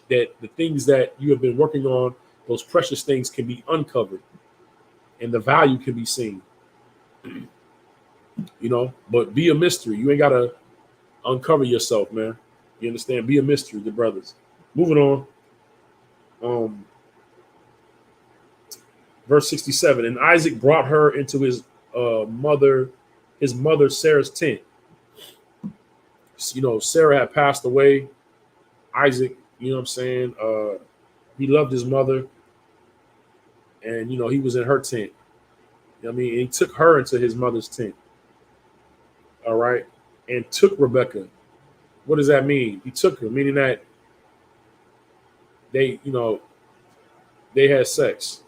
Speaker 1: that the things that you have been working on, those precious things can be uncovered and the value can be seen. You know, but be a mystery. You ain't gotta uncover yourself, man. You understand? Be a mystery, the brothers. Moving on. Verse 67. And Isaac brought her into his mother Sarah's tent. You know, Sarah had passed away. Isaac, you know what I'm saying? He loved his mother. And, you know, he was in her tent. You know what I mean? And he took her into his mother's tent. All right. And took Rebecca. What does that mean? He took her, meaning that they, they had sex.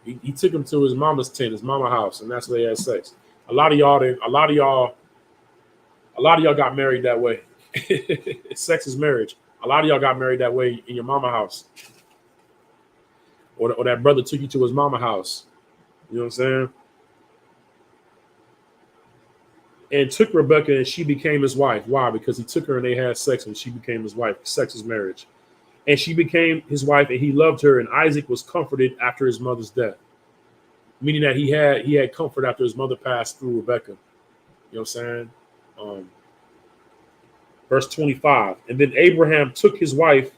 Speaker 1: He took him to his mama's tent, his mama house, and that's where they had sex. A lot of y'all didn't. A lot of y'all got married that way. Sex is marriage. A lot of y'all got married that way in your mama house, or that brother took you to his mama house. You know what I'm saying? And took Rebecca, and she became his wife. Why? Because he took her and they had sex, and she became his wife. Sex is marriage. And she became his wife, and he loved her. And Isaac was comforted after his mother's death, meaning that he had comfort after his mother passed through Rebecca. You know what I'm saying? Verse 25. And then Abraham took his wife,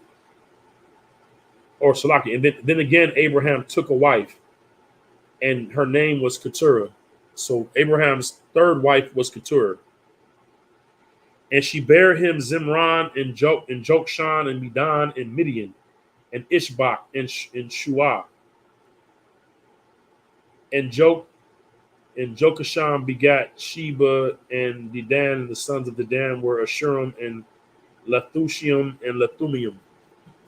Speaker 1: or Salaki, and then again Abraham took a wife, and her name was Keturah. So Abraham's third wife was Keturah. And she bare him Zimran and Jokshan and Medan and Midian and Ishbak and Shuah. And Jokasham begat Sheba and Dedan, and the sons of Dedan were Ashurim and Lethushium and Lethumium.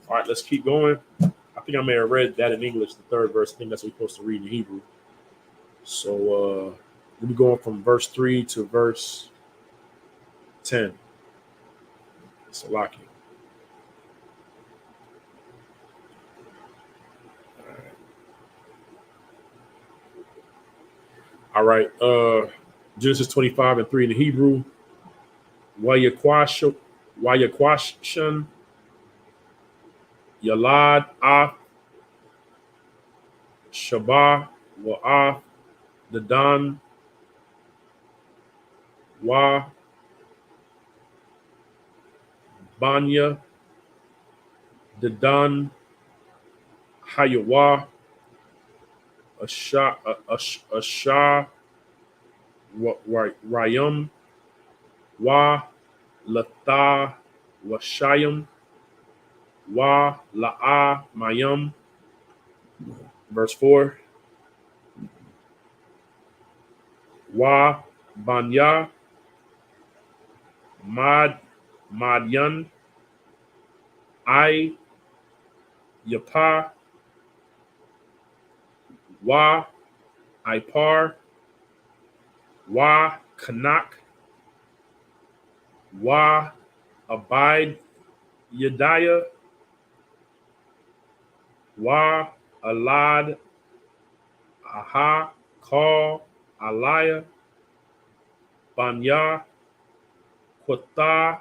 Speaker 1: All right, let's keep going. I think I may have read that in English, the third verse. I think that's what we're supposed to read in Hebrew. So we'll be going from verse 3 to verse 10. Salaki. All right. Genesis 25 and 3 in the Hebrew. Wayakwashan, Yalad Af, Shabah, Wa'af, Dadan, Wa, Banya, Dadan, Hayawa, Asha, Rayum, Wa, Latha, Washayim, Wa, La'a, Mayum. Verse 4. Wa, Banya, Madyan, I, Yapa, Wa, Ipar, Wa, Kanak, Wa, Abide, Yediah, Wa, Alad, Aha, Call, Aliyah, Banya, Quatha,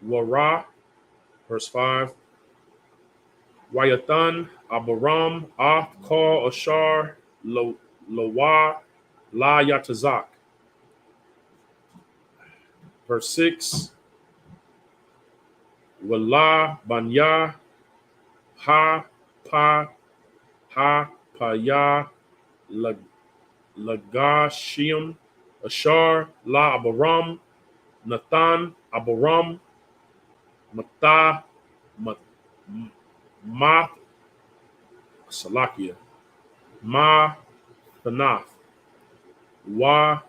Speaker 1: Wara. Verse 5. Wayathan, Abaram, Af, Call, Ashar, Lowa, La Yatazak. Verse 6. Wala, Banya, Ha, Pa, Ya, Lagashium, Ashar, La Abaram, Nathan, Abaram, Matha, Ma, Salakia, Ma, Thanath, Wa,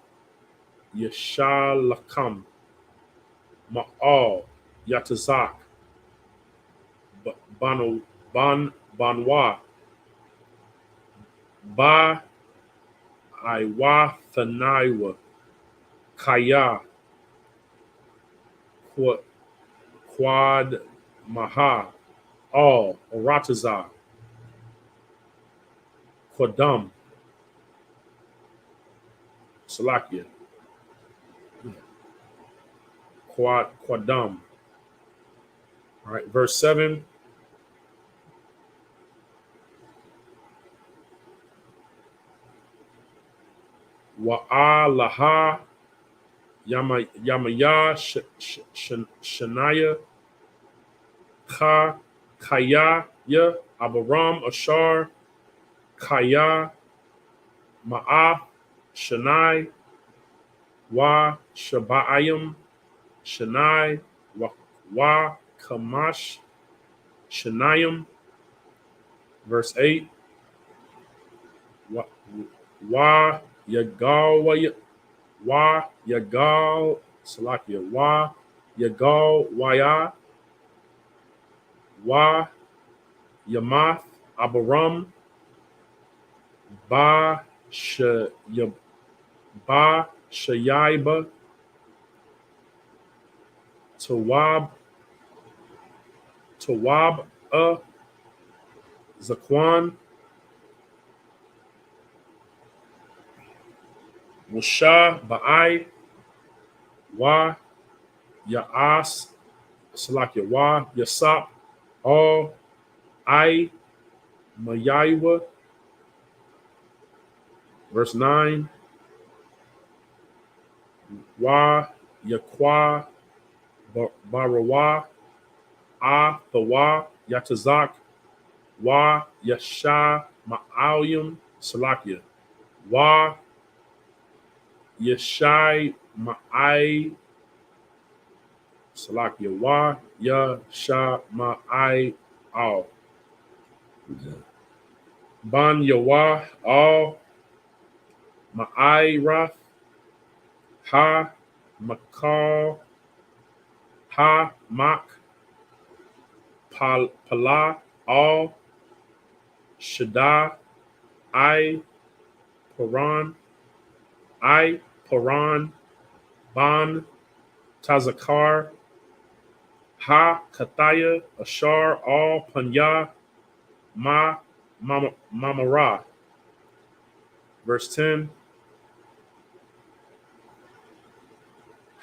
Speaker 1: Yeshalakam, Ma'al, Yatazak, Banwa, Ba, Iwa, Thanaiwa, Kaya, Quad, Maha, All, Orataza, Quadam, Salakia, Quadam. All right, verse 7. Wa'alaha, Yamaya, Shania, Kaya, Abaram, Ashar, Kaya, Ma'af, Shanai, Wa, Shaba'ayim, Shanai, Wa, Kamash, Shanayim. Verse 8. Wa, Yagal, Salakia, Wa, Yagal, Waya, Wa Yamath Abaram Ba Ba Shayaiba Tawab Zaquan Musha Ba'ai Wa Ya'as Salakia Wa Yasap All I Mayaiwa. Verse 9. Wa Yakwa Barawa A Thawa Yatazak Wa Yasha Ma'alim Salakia Wa Yashai Ma'ai Salakia Wa Yasha Ma'ai Al Ban Yawa Al Ma'ai Rath Ha Makal Ha Mak Pala Al Shada I Paran Ban Tazakar Ha Kathaya Ashar Al Panya Mamara. Verse 10.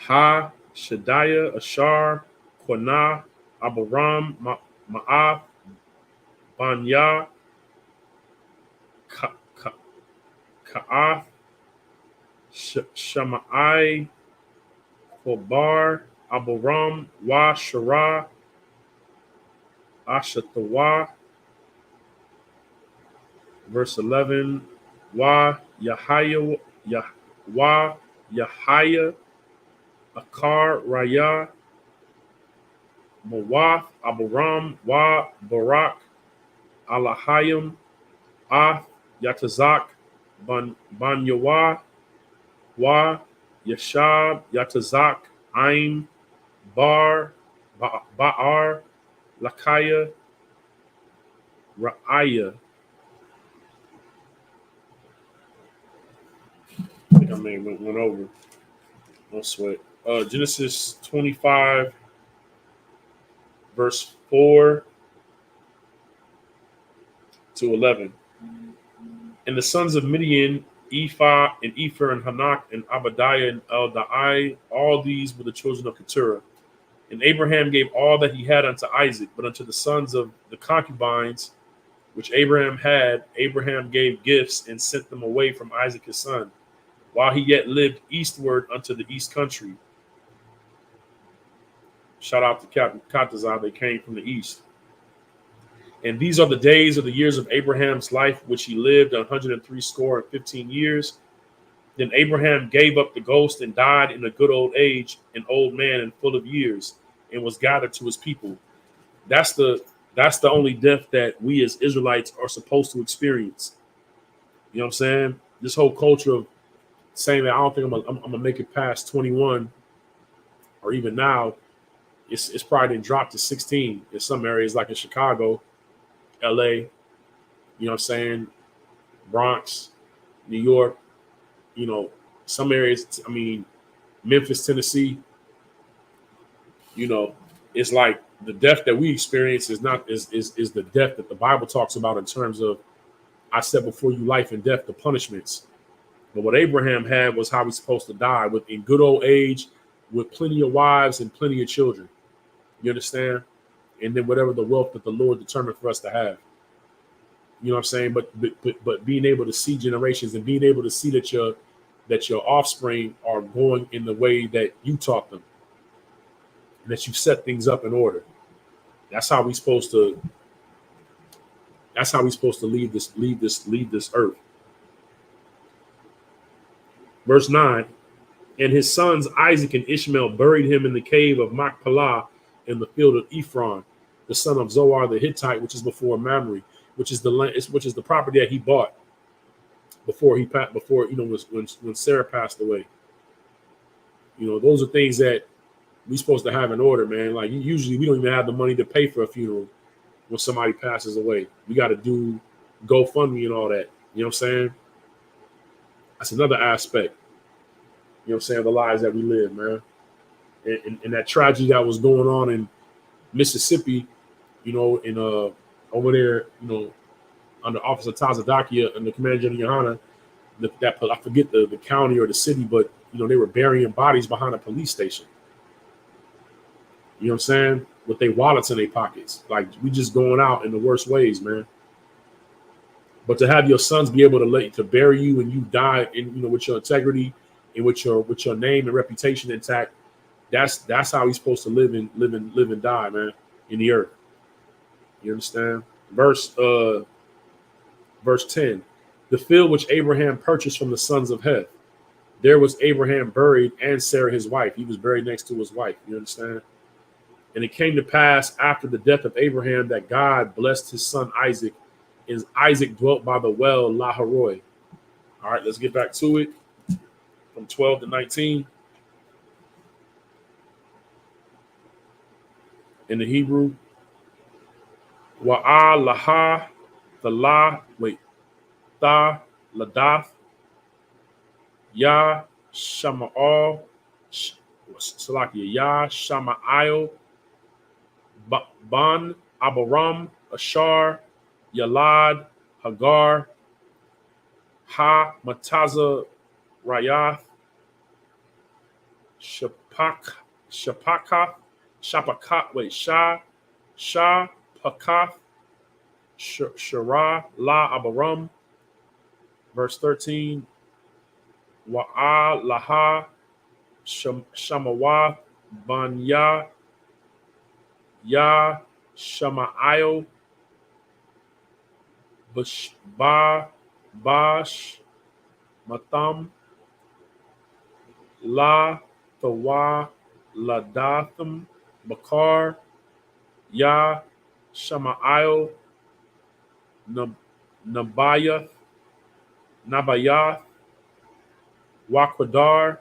Speaker 1: Ha Shadaya Ashar Quana Abaram Ma'af Banya Ka'af Shama'ai Kobar Abaram Wa Shara Ashatawa. Verse 11. Wa Yahaya Akar Raya Mawath Abaram Wa Barak Alahayim Ah Yatazak Ban Yawa Wa Yashab Yatazak Aim Ba'ar Lakaya Ra'aya. I think I may have went over. No sweat. Genesis 25, verse 4 to 11. And the sons of Midian, Ephah and Epher and Hanak and Abadiah and Eldai, all these were the children of Keturah. And Abraham gave all that he had unto Isaac, but unto the sons of the concubines which Abraham had, Abraham gave gifts and sent them away from Isaac his son, while he yet lived eastward unto the east country. Shout out to Captain Katazah, they came from the east. And these are the days of the years of Abraham's life, which he lived 160 years. Then Abraham gave up the ghost and died in a good old age, an old man and full of years, and was gathered to his people. That's the only death that we as Israelites are supposed to experience. You know what I'm saying? This whole culture of saying that I don't think I'm gonna make it past 21, or even now, it's probably been dropped to 16 in some areas, like in Chicago, LA, you know what I'm saying, Bronx, New York, you know, some areas, I mean, Memphis, Tennessee, you know, it's like the death that we experience is the death that the Bible talks about in terms of, I set before you life and death, the punishments. But what Abraham had was how he's supposed to die, in good old age, with plenty of wives and plenty of children. You understand? And then whatever the wealth that the Lord determined for us to have. You know what I'm saying? But being able to see generations and being able to see that your offspring are going in the way that you taught them, and that you set things up in order. That's how we're supposed to leave this earth. Verse 9. And his sons Isaac and Ishmael buried him in the cave of Machpelah in the field of Ephron, the son of Zoar the Hittite, which is before Mamre, which is the property that he bought before when Sarah passed away. You know, those are things that we're supposed to have in order, man. Like usually we don't even have the money to pay for a funeral. when somebody passes away. We got to do GoFundMe and all that. You know what I'm saying? That's another aspect. You know what I'm saying? The lives that we live, man. And that tragedy that was going on in Mississippi, you know, in over there, you know, under Officer Tazadakia and the Commander General Yohana, that I forget the county or the city, but you know, they were burying bodies behind a police station. You know what I'm saying? With their wallets in their pockets. Like, we just going out in the worst ways, man. But to have your sons be able to bury you and you die in, you know, with your integrity and with your name and reputation intact, that's how he's supposed to live and die, man, in the earth. You understand? Verse 10. The field which Abraham purchased from the sons of Heth. There was Abraham buried and Sarah his wife. He was buried next to his wife. You understand? And it came to pass after the death of Abraham that God blessed his son Isaac, and Isaac dwelt by the well Laharoi. All right, let's get back to it. From 12 to 19. In the Hebrew, Wa'a laha, the la, wait, tha, ladath, ya, shama'al, salakia, ya, shama'ayo, ban, abaram, ashar, yalad, hagar, ha, mataza, rayath, shapakath, pakath, shara, la, abaram. Verse 13, wa'a, laha, shamawath, ban, ya, shama'ayo, bash, matam, la, tawa, ladatham, bakar, ya, shama'ayo, nabayath, waqadar,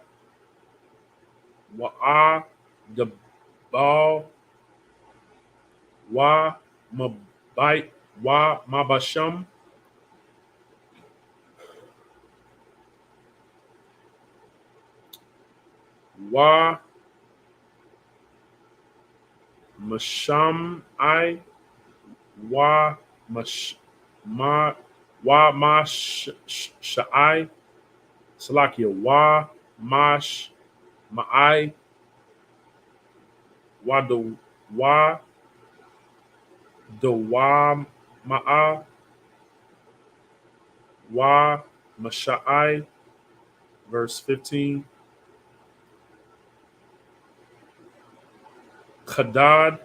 Speaker 1: wa'a, dabal, wa, mabait, wa, mabasham, wa, masham, I, wa, sha'ai, salakia, wa, ma'ai, wa, ma'a, wa, masha'ai. Verse 15. Kadad,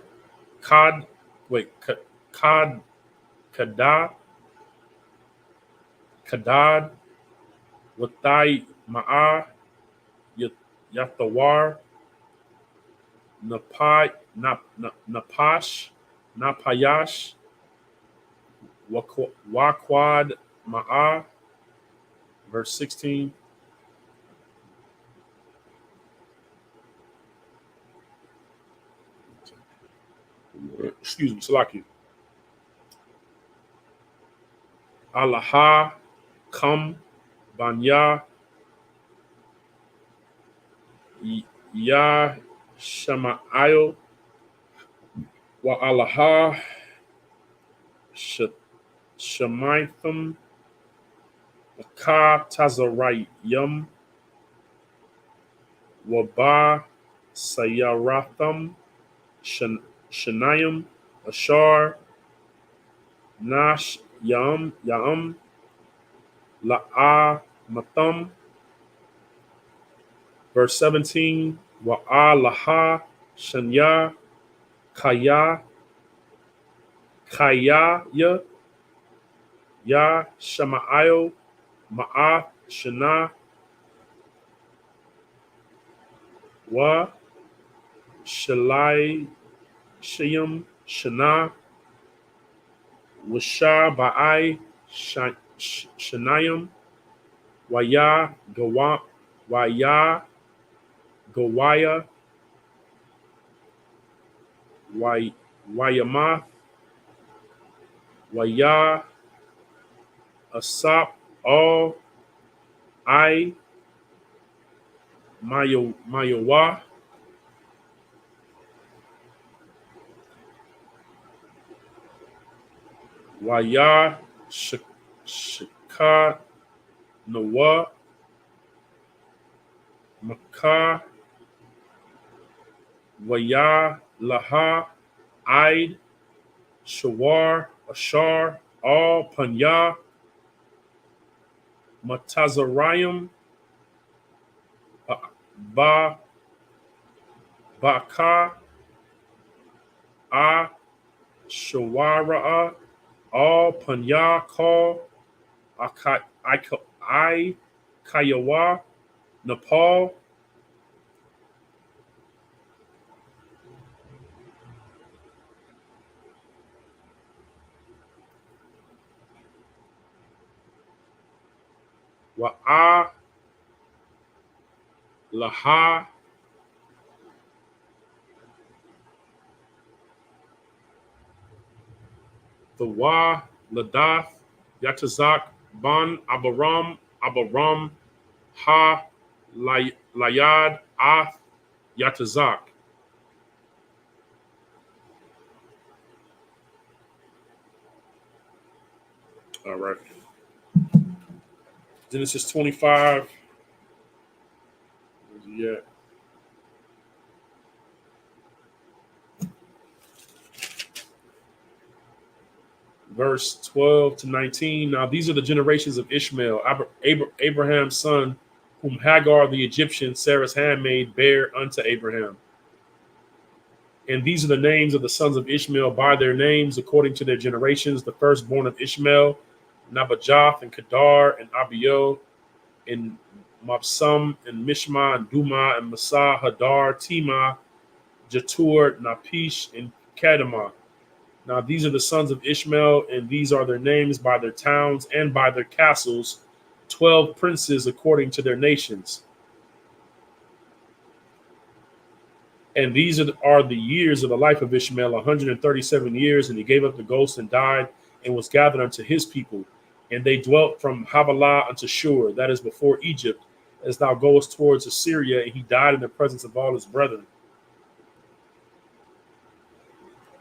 Speaker 1: Watai Ma'a, Yathawar, Napash, Napayash, Wakwad Ma'a. Verse 16. Excuse me, Salaki. Alaha, Kam, Banya, Ya, Shama'ayo, Wa Alaha, Shemaitham, Ka Tazarayam, Waba, Sayaratham, Shanayam, Ashar, Nash, Yam, La'a, Matham. Verse 17, Wa'a Laha, Shanya, Kaya, Ya, Shama'ayo, Ma'a, Shana, Wa, Shalai, Shayam, Shana, Washa, Ba'ai, Shanayam, Waya, Gawaya, Wayamath, Waya Asap All I Mayawa Waya Shaka Nawa Maka Waya Laha Aid Shawar Ashar All Panya Matazarayim Ba Baka A Shawara All Panya Call I Kayawa Nepal Wa'a Laha Thawa Ladath Yatazak Ban Abaram Ha Layad Ath Yatazak. All right. Genesis 25. Yeah. Verse 12 to 19. Now these are the generations of Ishmael, Abraham's son, whom Hagar the Egyptian, Sarah's handmaid, bare unto Abraham. And these are the names of the sons of Ishmael by their names, according to their generations. The firstborn of Ishmael, Nabajoth, and Kedar, and Abiel, and Mabsam, and Mishma, and Duma, and Masa, Hadar, Tema, Jatur, Napish, and Kedemah. Now these are the sons of Ishmael, and these are their names by their towns and by their castles, 12 princes according to their nations. And these are the years of the life of Ishmael, 137 years, and he gave up the ghost and died, and was gathered unto his people. And they dwelt from Havilah unto Shur, that is before Egypt, as thou goest towards Assyria, and he died in the presence of all his brethren.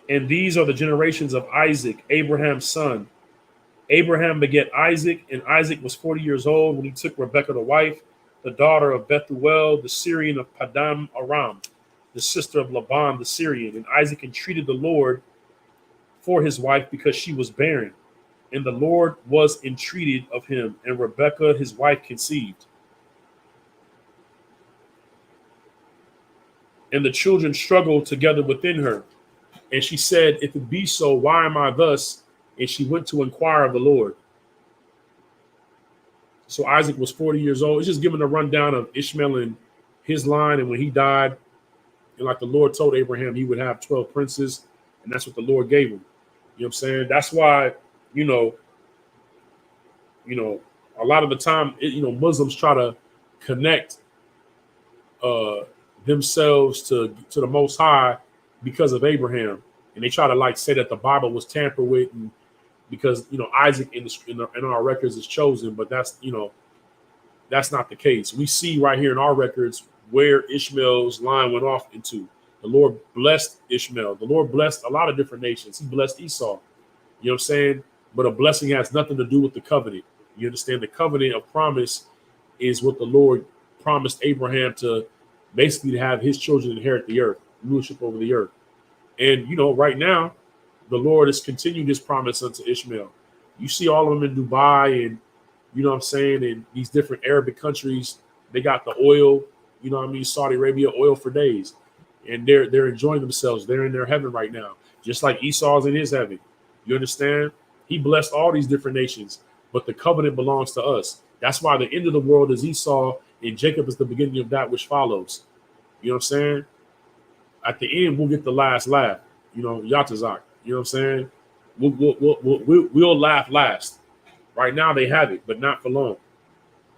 Speaker 1: And these are the generations of Isaac, Abraham's son. Abraham begat Isaac, and Isaac was 40 years old when he took Rebekah to wife, the daughter of Bethuel, the Syrian of Paddan Aram, the sister of Laban the Syrian. And Isaac entreated the Lord for his wife because she was barren. And the Lord was entreated of him, and Rebekah his wife conceived. And the children struggled together within her. And she said, if it be so, why am I thus? And she went to inquire of the Lord. So Isaac was 40 years old. It's just giving a rundown of Ishmael and his line. And when he died, and like the Lord told Abraham, he would have 12 princes. And that's what the Lord gave him. You know what I'm saying? That's why, you know, a lot of the time, Muslims try to connect themselves to the Most High because of Abraham, and they try to like say that the Bible was tampered with, and because Isaac in our records is chosen, but that's not the case. We see right here in our records where Ishmael's line went off into. The Lord blessed Ishmael. The Lord blessed a lot of different nations. He blessed Esau. You know what I'm saying? But a blessing has nothing to do with the covenant. You understand? The covenant of promise is what the Lord promised Abraham to basically have his children inherit the earth, rulership over the earth. And, right now, the Lord has continued his promise unto Ishmael. You see all of them in Dubai and, you know what I'm saying, in these different Arabic countries, they got the oil, Saudi Arabia, oil for days. And they're enjoying themselves. They're in their heaven right now, just like Esau's in his heaven. You understand? He blessed all these different nations, but the covenant belongs to us. That's why the end of the world is Esau, and Jacob is the beginning of that which follows. You know what I'm saying? At the end, we'll get the last laugh. Yatazak. You know what I'm saying? We'll laugh last. Right now, they have it, but not for long.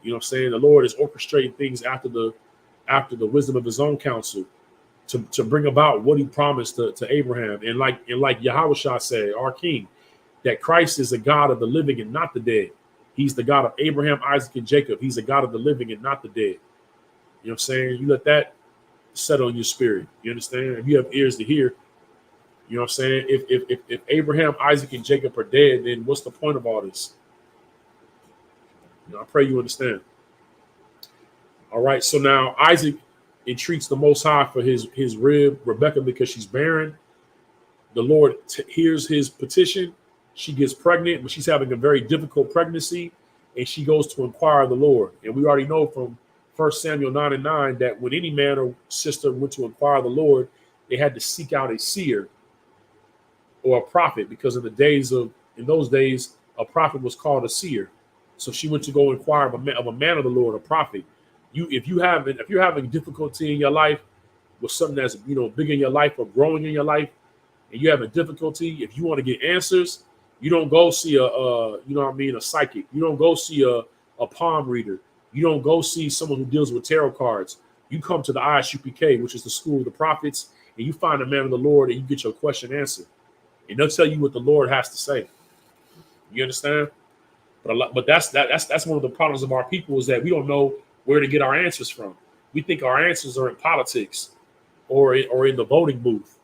Speaker 1: You know what I'm saying? The Lord is orchestrating things after the wisdom of his own counsel to bring about what he promised to Abraham. And like Yahushua said, our king, that Christ is the God of the living and not the dead. He's the God of Abraham, Isaac, and Jacob. He's the God of the living and not the dead. You know what I'm saying? You let that settle in your spirit. You understand? If you have ears to hear, you know what I'm saying? If Abraham, Isaac, and Jacob are dead, then what's the point of all this? You know, I pray you understand. All right. So now Isaac entreats the Most High for his rib, Rebecca, because she's barren. The Lord hears his petition. She gets pregnant, but she's having a very difficult pregnancy, and she goes to inquire of the Lord. And we already know from 1 Samuel 9:9 that when any man or sister went to inquire of the Lord, they had to seek out a seer or a prophet, because in those days, a prophet was called a seer. So she went to go inquire of a man of the Lord, a prophet. If you're having difficulty in your life with something that's big in your life or growing in your life, and you have a difficulty, if you want to get answers, you don't go see a psychic. You don't go see a palm reader. You don't go see someone who deals with tarot cards. You come to the ISUPK, which is the school of the prophets, and you find a man of the Lord, and you get your question answered. And they'll tell you what the Lord has to say. You understand? But that's one of the problems of our people, is that we don't know where to get our answers from. We think our answers are in politics, or in the voting booth,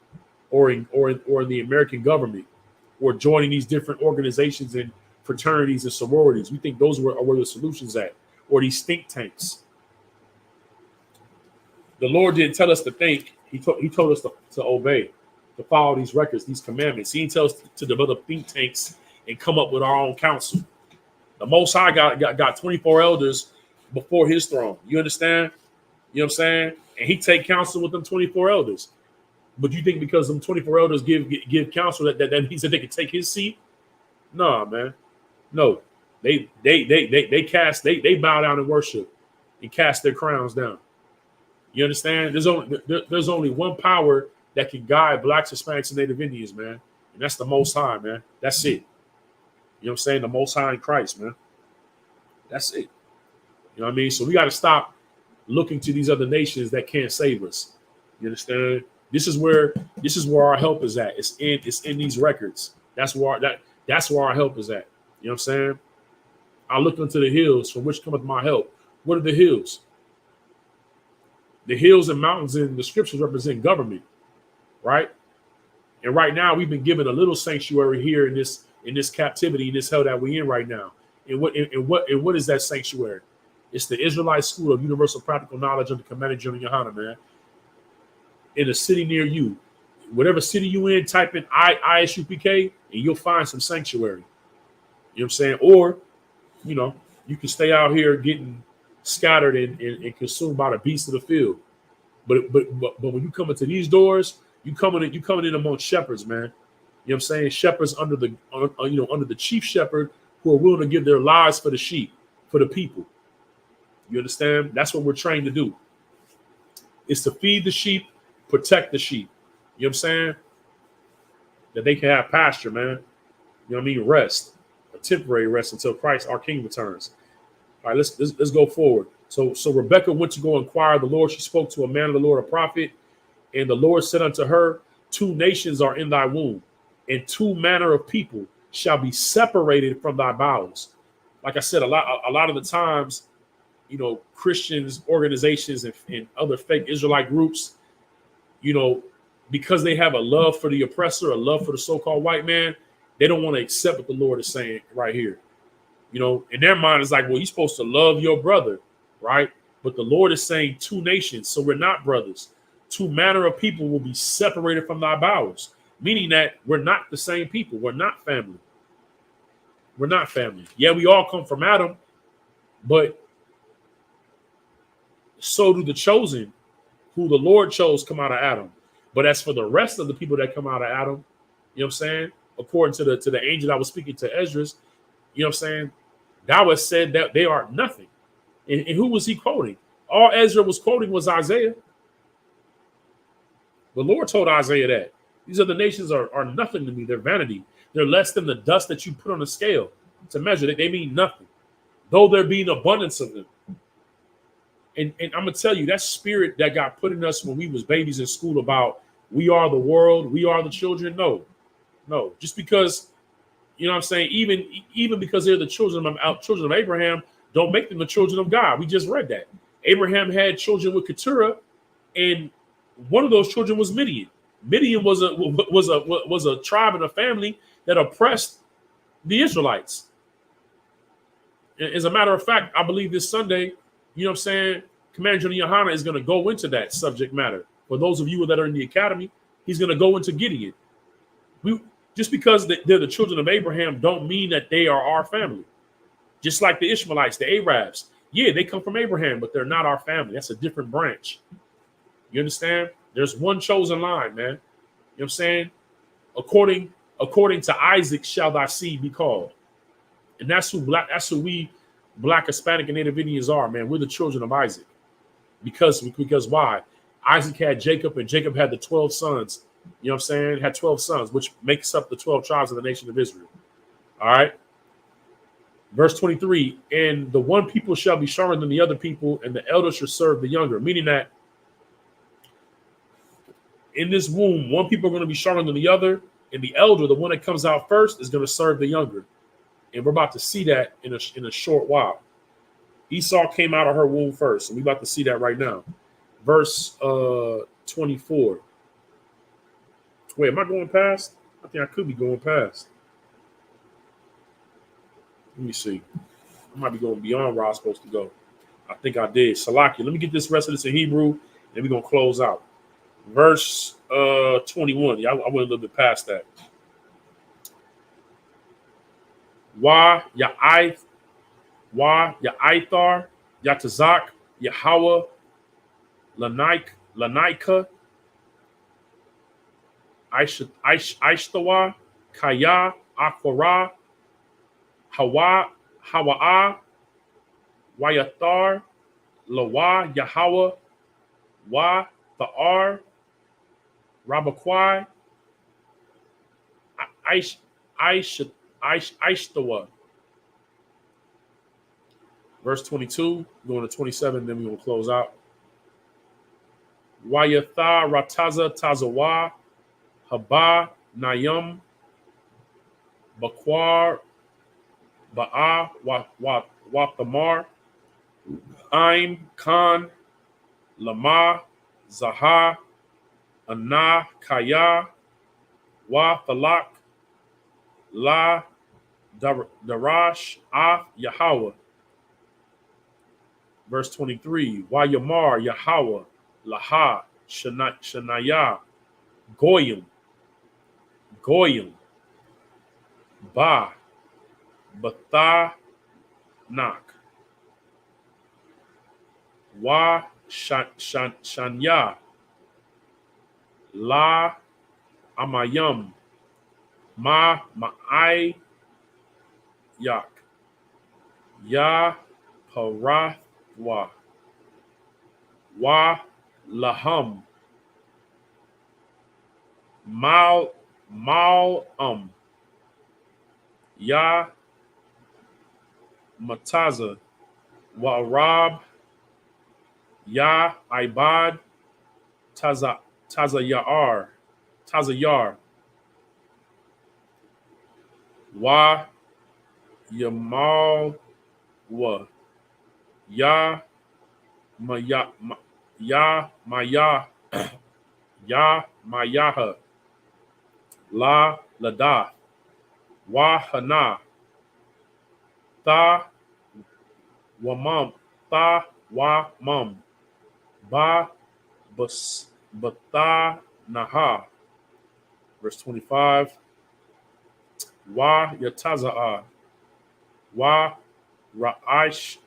Speaker 1: or in the American government, or joining these different organizations and fraternities and sororities. We think those are where the solutions at, or these think tanks. The Lord didn't tell us to think. He told us to obey, to follow these records, these commandments. He didn't tell us to develop think tanks and come up with our own counsel. The Most High got 24 elders before his throne. You understand? You know what I'm saying? And he take counsel with them 24 elders. But you think because them 24 elders give counsel that he said they could take his seat? No, man. No. They bow down and worship and cast their crowns down. You understand? There's only one power that can guide blacks, Hispanics, and Native Indians, man. And that's the Most High, man. That's it. You know what I'm saying? The Most High in Christ, man. That's it. You know what I mean? So we got to stop looking to these other nations that can't save us. You understand? This is where our help is at. It's in these records. That's where our help is at. You know what I'm saying? I look unto the hills from which cometh my help. What are the hills? The hills and mountains in the scriptures represent government, right? And right now we've been given a little sanctuary here in this captivity, in this hell that we're in right now. And what is that sanctuary? It's the Israelite School of Universal Practical Knowledge under Commander General Yohana, man. In a city near you, whatever city you in, type in ISUPK and you'll find some sanctuary. You know what I'm saying? Or, you can stay out here getting scattered and consumed by the beasts of the field. But when you come into these doors, you coming in among shepherds, man. You know what I'm saying? Shepherds under the chief shepherd, who are willing to give their lives for the sheep, for the people. You understand? That's what we're trained to do. It's to feed the sheep, protect the sheep. You know what I'm saying? That they can have pasture, man. You know what I mean? Rest, a temporary rest until Christ, our King, returns. All right, let's go forward. So Rebecca went to go inquire of the Lord. She spoke to a man of the Lord, a prophet, and the Lord said unto her, 2 nations are in thy womb, and 2 manner of people shall be separated from thy bowels. Like I said, a lot of the times, Christians, organizations, and other fake Israelite groups, because they have a love for the oppressor, a love for the so-called white man, they don't want to accept what the Lord is saying right here. In their mind, it's like, well, you're supposed to love your brother, right? But the Lord is saying 2 nations, so we're not brothers. 2 manner of people will be separated from thy bowels, meaning that we're not the same people. We're not family. We're not family. Yeah, we all come from Adam, but so do the chosen, who the Lord chose, come out of Adam. But as for the rest of the people that come out of Adam, you know what I'm saying? According to the angel that was speaking to Esdras, you know what I'm saying? Thou hast said that they are nothing. And who was he quoting? All Ezra was quoting was Isaiah. The Lord told Isaiah that these other nations are nothing to me. They're vanity. They're less than the dust that you put on a scale to measure. They mean nothing, though there be an abundance of them. And I'm going to tell you, that spirit that got put in us when we was babies in school about we are the world, we are the children. No. Just because, You know what I'm saying? Even because they're the children of Abraham, don't make them the children of God. We just read that. Abraham had children with Keturah, and one of those children was Midian. Midian was a tribe and a family that oppressed the Israelites. As a matter of fact, I believe this Sunday, you know what I'm saying, Commander General Yohana is going to go into that subject matter. For those of you that are in the academy, he's going to go into Gideon. Just because they're the children of Abraham don't mean that they are our family. Just like the Ishmaelites, the Arabs. Yeah, they come from Abraham, but they're not our family. That's a different branch. You understand? There's one chosen line, man. You know what I'm saying? According to Isaac shall thy seed be called. And that's who we Black, Hispanic, and Native Indians are, man. We're the children of Isaac. Because why? Isaac had Jacob, and Jacob had the 12 sons. You know what I'm saying? Had 12 sons, which makes up the 12 tribes of the nation of Israel. All right. Verse 23, and the one people shall be stronger than the other people, and the elder shall serve the younger. Meaning that in this womb, one people are going to be stronger than the other, and the elder, the one that comes out first, is going to serve the younger. And we're about to see that in a short while. Esau came out of her womb first, and we're about to see that right now. Verse 24. Wait, am I going past? I think I could be going past. Let me see. I might be going beyond where I was supposed to go. I think I did. Salakia. Let me get this rest of this in Hebrew, and we're going to close out. Verse 21. Yeah, I went a little bit past that. Why Ya'ithar, Yatazak, Yahweh, Lanaika, Aishtawa, Kaya, Akorah, Hawa'a, Wayathar, Lawa, Yahweh, Wa, Tha'ar, Rabakwai, Aishtawa. Verse 22, going to 27, then we're going to close out. Wayatha Rataza Tazawa, Haba Nayam, Bakwar, Ba'a, Wathamar, Aim, Khan, Lama, Zaha, Ana, Kaya, Wa Thalak, La, Darash, Af, Yahweh. Verse 23, Wayamar, Yahweh, Laha, Shanaya, Goyim, Ba, Batha, Nak, Wa, Shanya, La, Amayam, Ma'ai, Yak, Ya, Parathwa, Wa, Laham, Mal, Ya, Mataza, Wa Arab, Ya, Ibad, Tazayar, Wa, Yamal, Wa, Ya, Maya, Ya, Mayaha, La, Lada, Wa, Hana, Tha, Wa, Mum, Ba, Batha, Naha. Verse 25. Wa, Yataza'a, Wa, Ra'aish,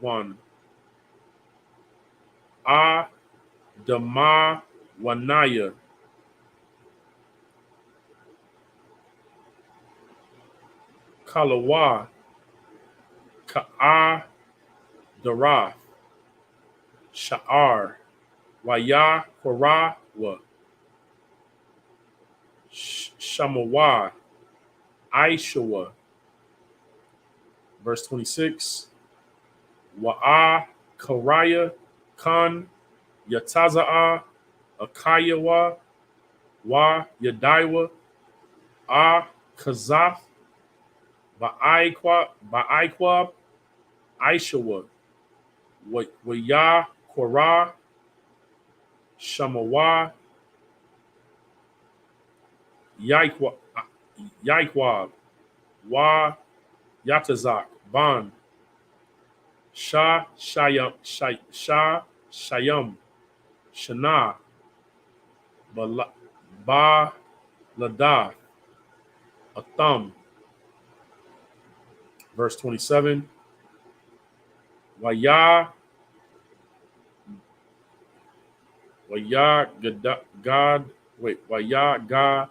Speaker 1: one. A, Dama, Wanaya. Kalawa, Ka'a, Darath, Sha'ar, Waya, Korah, Wa, Shamawa, Aishawa. Verse 26. Wa'a, Karaya, Khan, Yataza'a, Akayawa, Wa, Yadaiwa, A, Kazaf, Ba'aiqab, Aishawa, Waya, Korah, Shamawa, Yaiqwab, Wa, Yatazak, Ban, Shah, Shayam, Shana, Ba, Lada, Atham. Verse 27. Waya, Waya Ga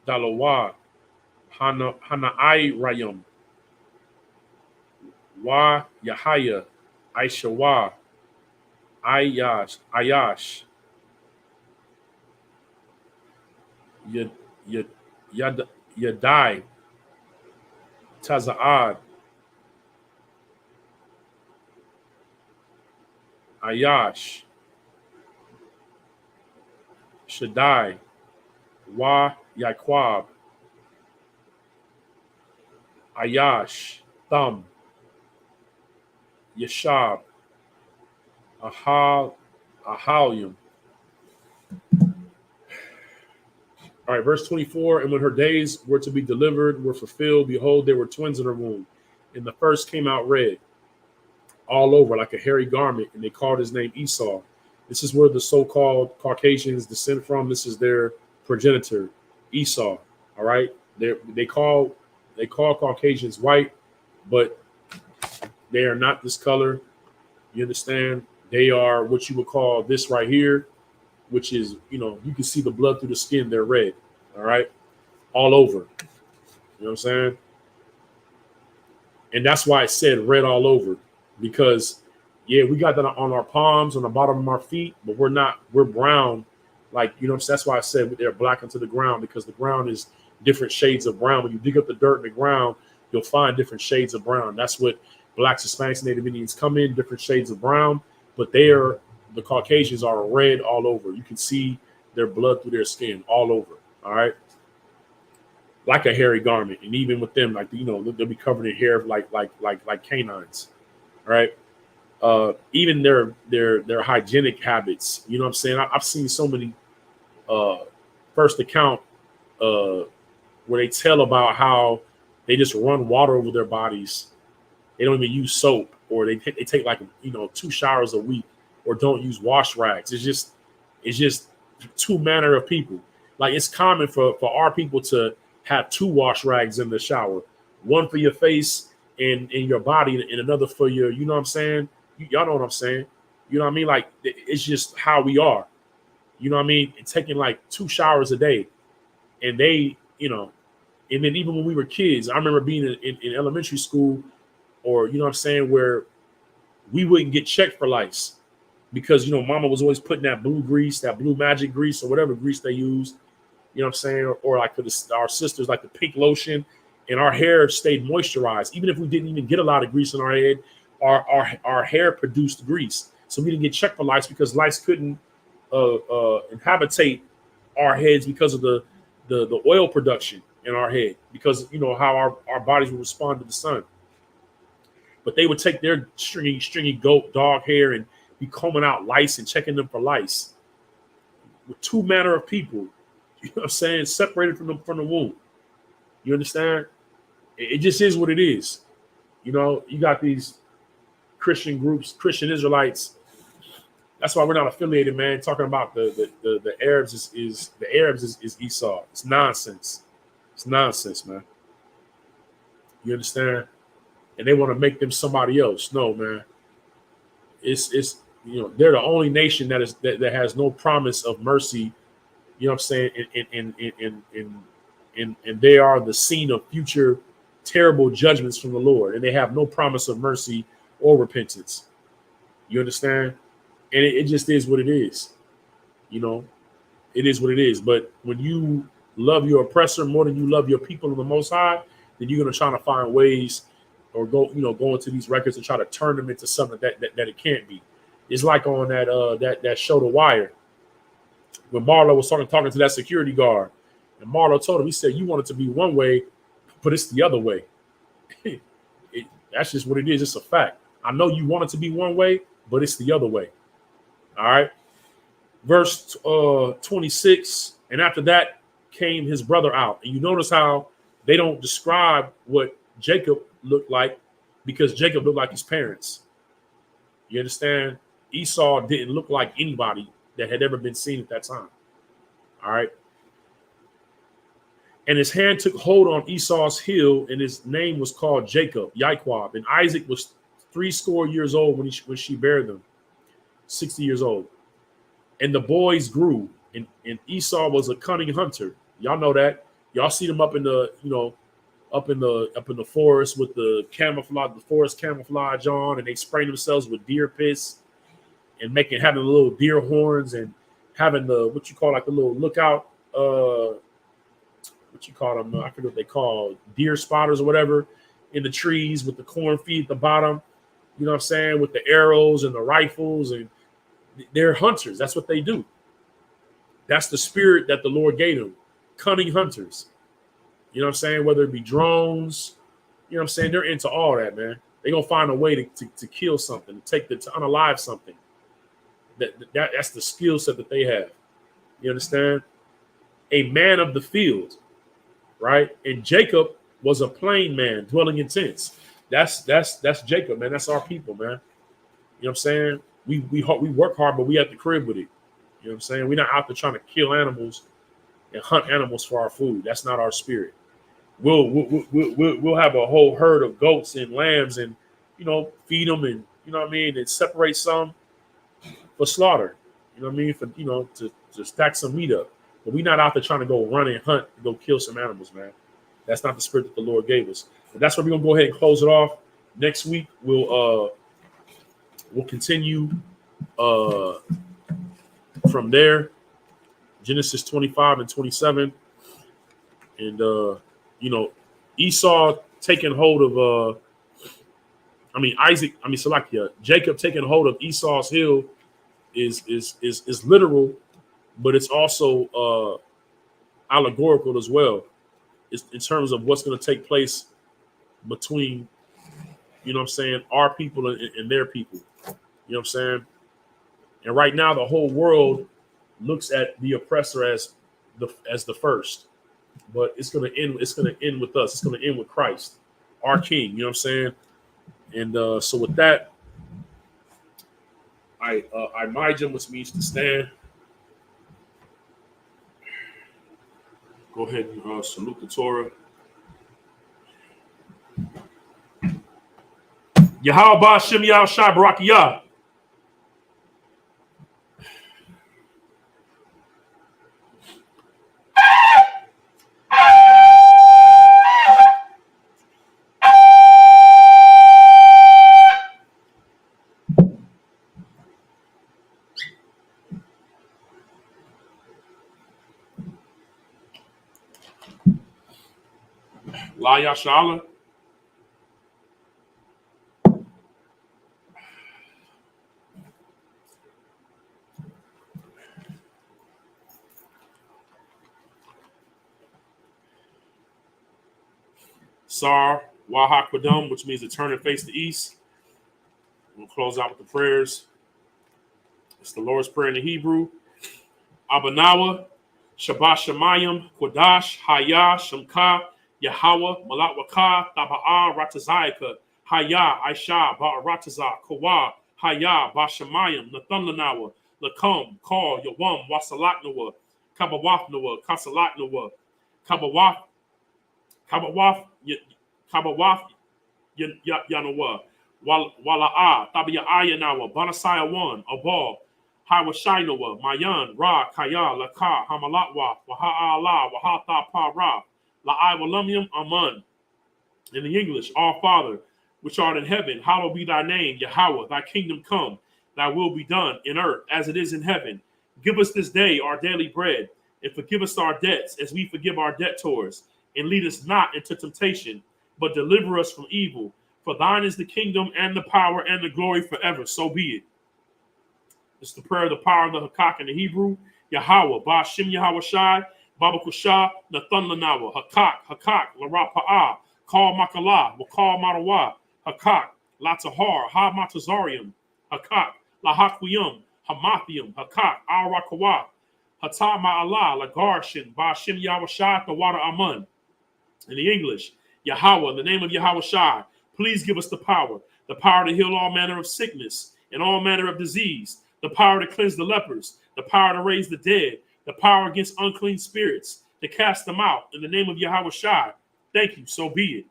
Speaker 1: Dalawa, Hanai Rayam, Wa Yahaya, Aishawa, Ayash, Yadai, Tazaad, Ayash, Shaddai, Wa Yaquab, Ayash, Thumb, Yashab, Ahalium. All right, verse 24. And when her days were to be delivered, were fulfilled, behold, there were twins in her womb. And the first came out red, all over, like a hairy garment, and they called his name Esau. This is where the so-called Caucasians descend from. This is their progenitor, Esau. All right, they call Caucasians white, but they are not this color. You understand? They are what you would call this right here, which is, you can see the blood through the skin. They're red. All right, all over. You know what I'm saying? And that's why it said red all over, because yeah, we got that on our palms, on the bottom of our feet, but we're brown. Like, that's why I said they're black into the ground, because the ground is different shades of brown. When you dig up the dirt in the ground, you'll find different shades of brown. That's what blacks, Hispanics, Native Indians come in, different shades of brown, but the Caucasians are red all over. You can see their blood through their skin all over. All right. Like a hairy garment. And even with them, like, they'll be covered in hair like canines. All right. Even their hygienic habits, you know what I'm saying? I've seen so many first account where they tell about how they just run water over their bodies. They don't even use soap, or they take like 2 showers a week, or don't use wash rags. It's just two manner of people. Like, it's common for our people to have 2 wash rags in the shower, one for your face and your body, and another for your, you know what I'm saying? Y'all know what I'm saying? You know what I mean? Like, it's just how we are. You know what I mean? And taking like 2 showers a day. And they, and then even when we were kids, I remember being in elementary school, or, you know what I'm saying, where we wouldn't get checked for lice, because, mama was always putting that blue grease, that blue magic grease, or whatever grease they used, you know what I'm saying? Or like for our sisters, like the pink lotion, and our hair stayed moisturized. Even if we didn't even get a lot of grease on our head, our hair produced grease. So we didn't get checked for lice, because lice couldn't inhabitate our heads because of the oil production in our head, because how our bodies would respond to the sun. But they would take their stringy goat dog hair and be combing out lice and checking them for lice. With 2 manner of people, you know what I'm saying, separated from the womb. You understand? It just is what it is. You got these Christian groups, Christian Israelites. That's why we're not affiliated, man. Talking about the Arabs is Esau. It's nonsense. It's nonsense, man. You understand? And they want to make them somebody else. No, man. It's they're the only nation that has no promise of mercy. You know what I'm saying? And they are the scene of future terrible judgments from the Lord, and they have no promise of mercy or repentance. You understand? And it just is what it is. It is what it is. But when you love your oppressor more than you love your people in the Most High, then you're going to try to find ways, or go into these records and try to turn them into something that it can't be. It's like on that show, The Wire, when Marlo was talking to that security guard, and Marlo told him, he said, you want it to be one way, but it's the other way. That's just what it is. It's a fact. I know you want it to be one way, but it's the other way. All right. Verse 26. And after that came his brother out. And you notice how they don't describe what Jacob looked like, because Jacob looked like his parents. You understand? Esau didn't look like anybody that had ever been seen at that time. All right. And his hand took hold on Esau's heel, and his name was called Jacob, Yaquab. And Isaac was 80 years old when she bare them, 60 years old. And the boys grew, and Esau was a cunning hunter. Y'all know that. Y'all see them up in the, up in the forest with the forest camouflage on, and they spray themselves with deer piss and having the little deer horns and having the what you call like the little lookout. What you call them? I forget what they call, deer spotters or whatever, in the trees with the cornfield at the bottom. You know what I'm saying? With the arrows and the rifles, and they're hunters. That's what they do. That's the spirit that the Lord gave them. Cunning hunters. You know what I'm saying? Whether it be drones, you know what I'm saying? They're into all that, man. They're going to find a way to kill something, to unalive something. That's the skill set that they have. You understand? A man of the field, right? And Jacob was a plain man dwelling in tents. That's Jacob, man. That's our people, man. You know what I'm saying? We work hard, but we at the crib with it. You know what I'm saying? We're not out there trying to kill animals and hunt animals for our food. That's not our spirit. We'll have a whole herd of goats and lambs and, feed them and, and separate some for slaughter. You know what I mean? For, to stack some meat up. But we're not out there trying to go run and hunt and go kill some animals, man. That's not the spirit that the Lord gave us. But that's where we're going to go ahead and close it off. Next week, we'll continue from there. Genesis 25 and 27. And, Esau taking hold of, Jacob taking hold of Esau's heel is literal, but it's also allegorical as well. It's in terms of what's going to take place between, our people and their people. You know what I'm saying? And right now, the whole world looks at the oppressor as the first. But it's going to end with us. It's going to end with Christ, our King. You know what I'm saying? And so with that, I imagine, which means to stand. Go ahead and salute the Torah. Yahweh Ba'Shem Yah Shai Barakiyah. La Yashala. Sar Waha Kwadum, which means to turn and face the east. We'll close out with the prayers. It's the Lord's Prayer in the Hebrew. Abanawa, Shabbat Shemayim, Kodash, Haya, Shemka, Yahweh, Malawaka, Taba'a, Ratazayaka, Haya, Aisha, Ba'arataza, Kawa, Haya, Bashamayim, Nathunlanawa, Lakum, Call, Yawam, Wasalatnawa, Kabawafnawa, Kasalatnawa, Kabawaf, Yanawa, Wala'a, Tabia'ayanawa, Banasaya 1, Abal, Hawashainawa, Mayan, Ra, Kaya, Laka, Hamalatwa, Waha'ala, Wahata Pa Ra, La'ai Walumium, Aman. In the English, Our Father, which art in heaven, hallowed be thy name, Yahweh, thy kingdom come, thy will be done in earth as it is in heaven. Give us this day our daily bread, and forgive us our debts as we forgive our debtors. And lead us not into temptation, but deliver us from evil. For thine is the kingdom and the power and the glory forever. So be it. It's the prayer of the power of the Hakak in the Hebrew. Yahweh, Ba'Shem Yahweh Shai, Baba Kusha, Nathan Lanawa, Hakak, Lara Pa'a, Kal Makala, Wakal Marawa, Hakak, Latahar, Ha Matazarium, Hakak, Lahakwiyum, Hamathium, Hakak, Al Rakawa, Hata Ma'ala, Lagarshin, Bashim Yawashai, the water Amun. In the English, Yahweh, in the name of Yahweh Shai, please give us the power to heal all manner of sickness and all manner of disease, the power to cleanse the lepers, the power to raise the dead, the power against unclean spirits, to cast them out. In the name of Yahweh Shai, thank you, so be it.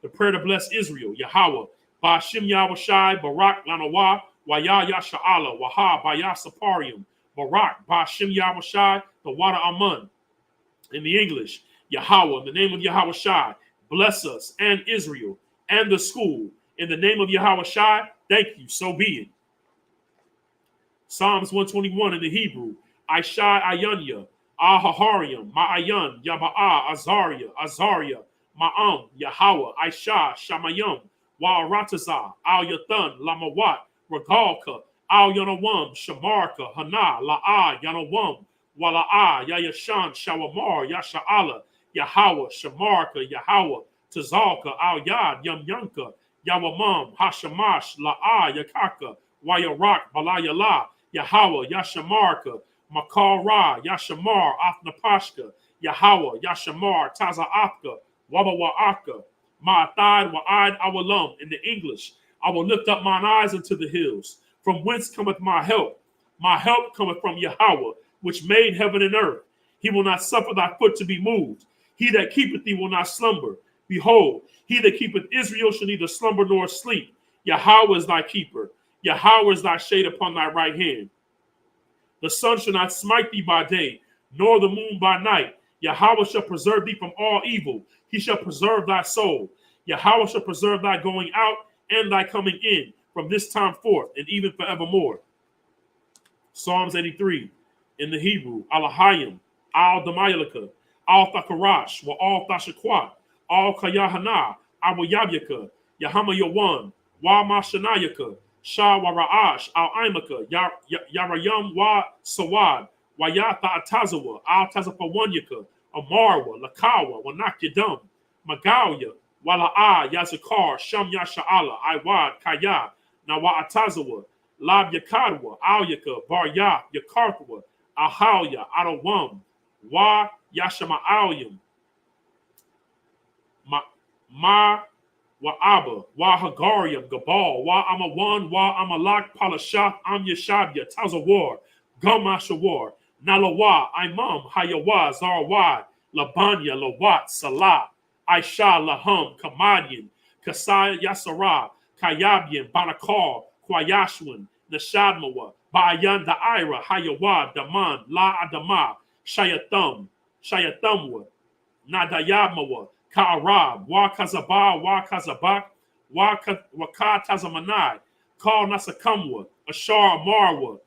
Speaker 1: The prayer to bless Israel, Yahweh, Bashim Yahweh Shai, Barak Lanawa, Waya Yasha'ala, Waha, Baya Saparium, Barak, Bashim Yahweh Shai, the water Amun. In the English, Yahweh, in the name of Yahweh Shai, bless us and Israel and the school. In the name of Yahweh Shai, thank you, so be it. Psalms 121 in the Hebrew, Aishai Ayanya, Ahaharium, Ma'ayan, Yaba'a, Azariah, Ma'am, Yahweh, Aisha, Shamayim, Wa'arataza, Al Yathan, Lamawat, Regalka, Al Yanawam, Shamarka, Hana, La'a, Yanawam, Wala'a, Yayashan, Shawamar, Yasha'ala, Yahweh, Shamarka, Yahweh, Tazalka, Al Yad, Yamyanka, Yawamam, Hashamash, La'a, Yakaka, Wayarak, Balayala, Yahweh, Yashamarka, Makara, Yashamar, Afnapashka, Yahweh, Yashamar, Taza'afka, Wabawa'aka, Ma'atad, Wa'ad, Awalam. In the English, I will lift up mine eyes unto the hills. From whence cometh my help? My help cometh from Yahweh, which made heaven and earth. He will not suffer thy foot to be moved. He that keepeth thee will not slumber. Behold, he that keepeth Israel shall neither slumber nor sleep. Yahweh is thy keeper. Yahweh is thy shade upon thy right hand. The sun shall not smite thee by day, nor the moon by night. Yahweh shall preserve thee from all evil. He shall preserve thy soul. Yahweh shall preserve thy going out and thy coming in from this time forth and even forevermore. Psalms 83 in the Hebrew, Alahayim, Al Damayalika, Al Thakarash, Wa Al Thashakwat, Al Kayahana, Awayabyaka, Yahama Yawan, Wa Mashanayaka, Shah wa Ra'ash, Al Imaka, Yarayam wa Sawad, Wayatha Atazawa, Al Tazapawanyaka, Amarwa, Lakawa, Wanakyadum, Magawya, Wala'a, Yazakar, Sham Yasha'ala, Iwad, Kaya, Nawa Atazawa, Lab Yakadwa, Alyaka, Barya, Yakarthwa, Ahalya, Adawam, Wa Yashama Alyam, Ma Wa Abba, Wa Hagarium, Gabal, Wa Amawan, Wa Amalak, Palashaf, Am Yashabya, Tazawar, Gamashawar, Nalawa, Imam, Hayawa, Zarawad, Labanya, Lawat, Salah, Aisha, Laham, Kamadian, Kasai Yasara, Kayabian, Banakar, Kwayashwan, Nashadmawa, Ba'ayan Da'ira, Hayawa, Daman, La Adama, Shayathamwa, Nadayamawa, Ka'arab, Wa Kazaba, Wa Kazabak, Wa Tazamanai, Kal Nasakamwa, Ashar Marwa,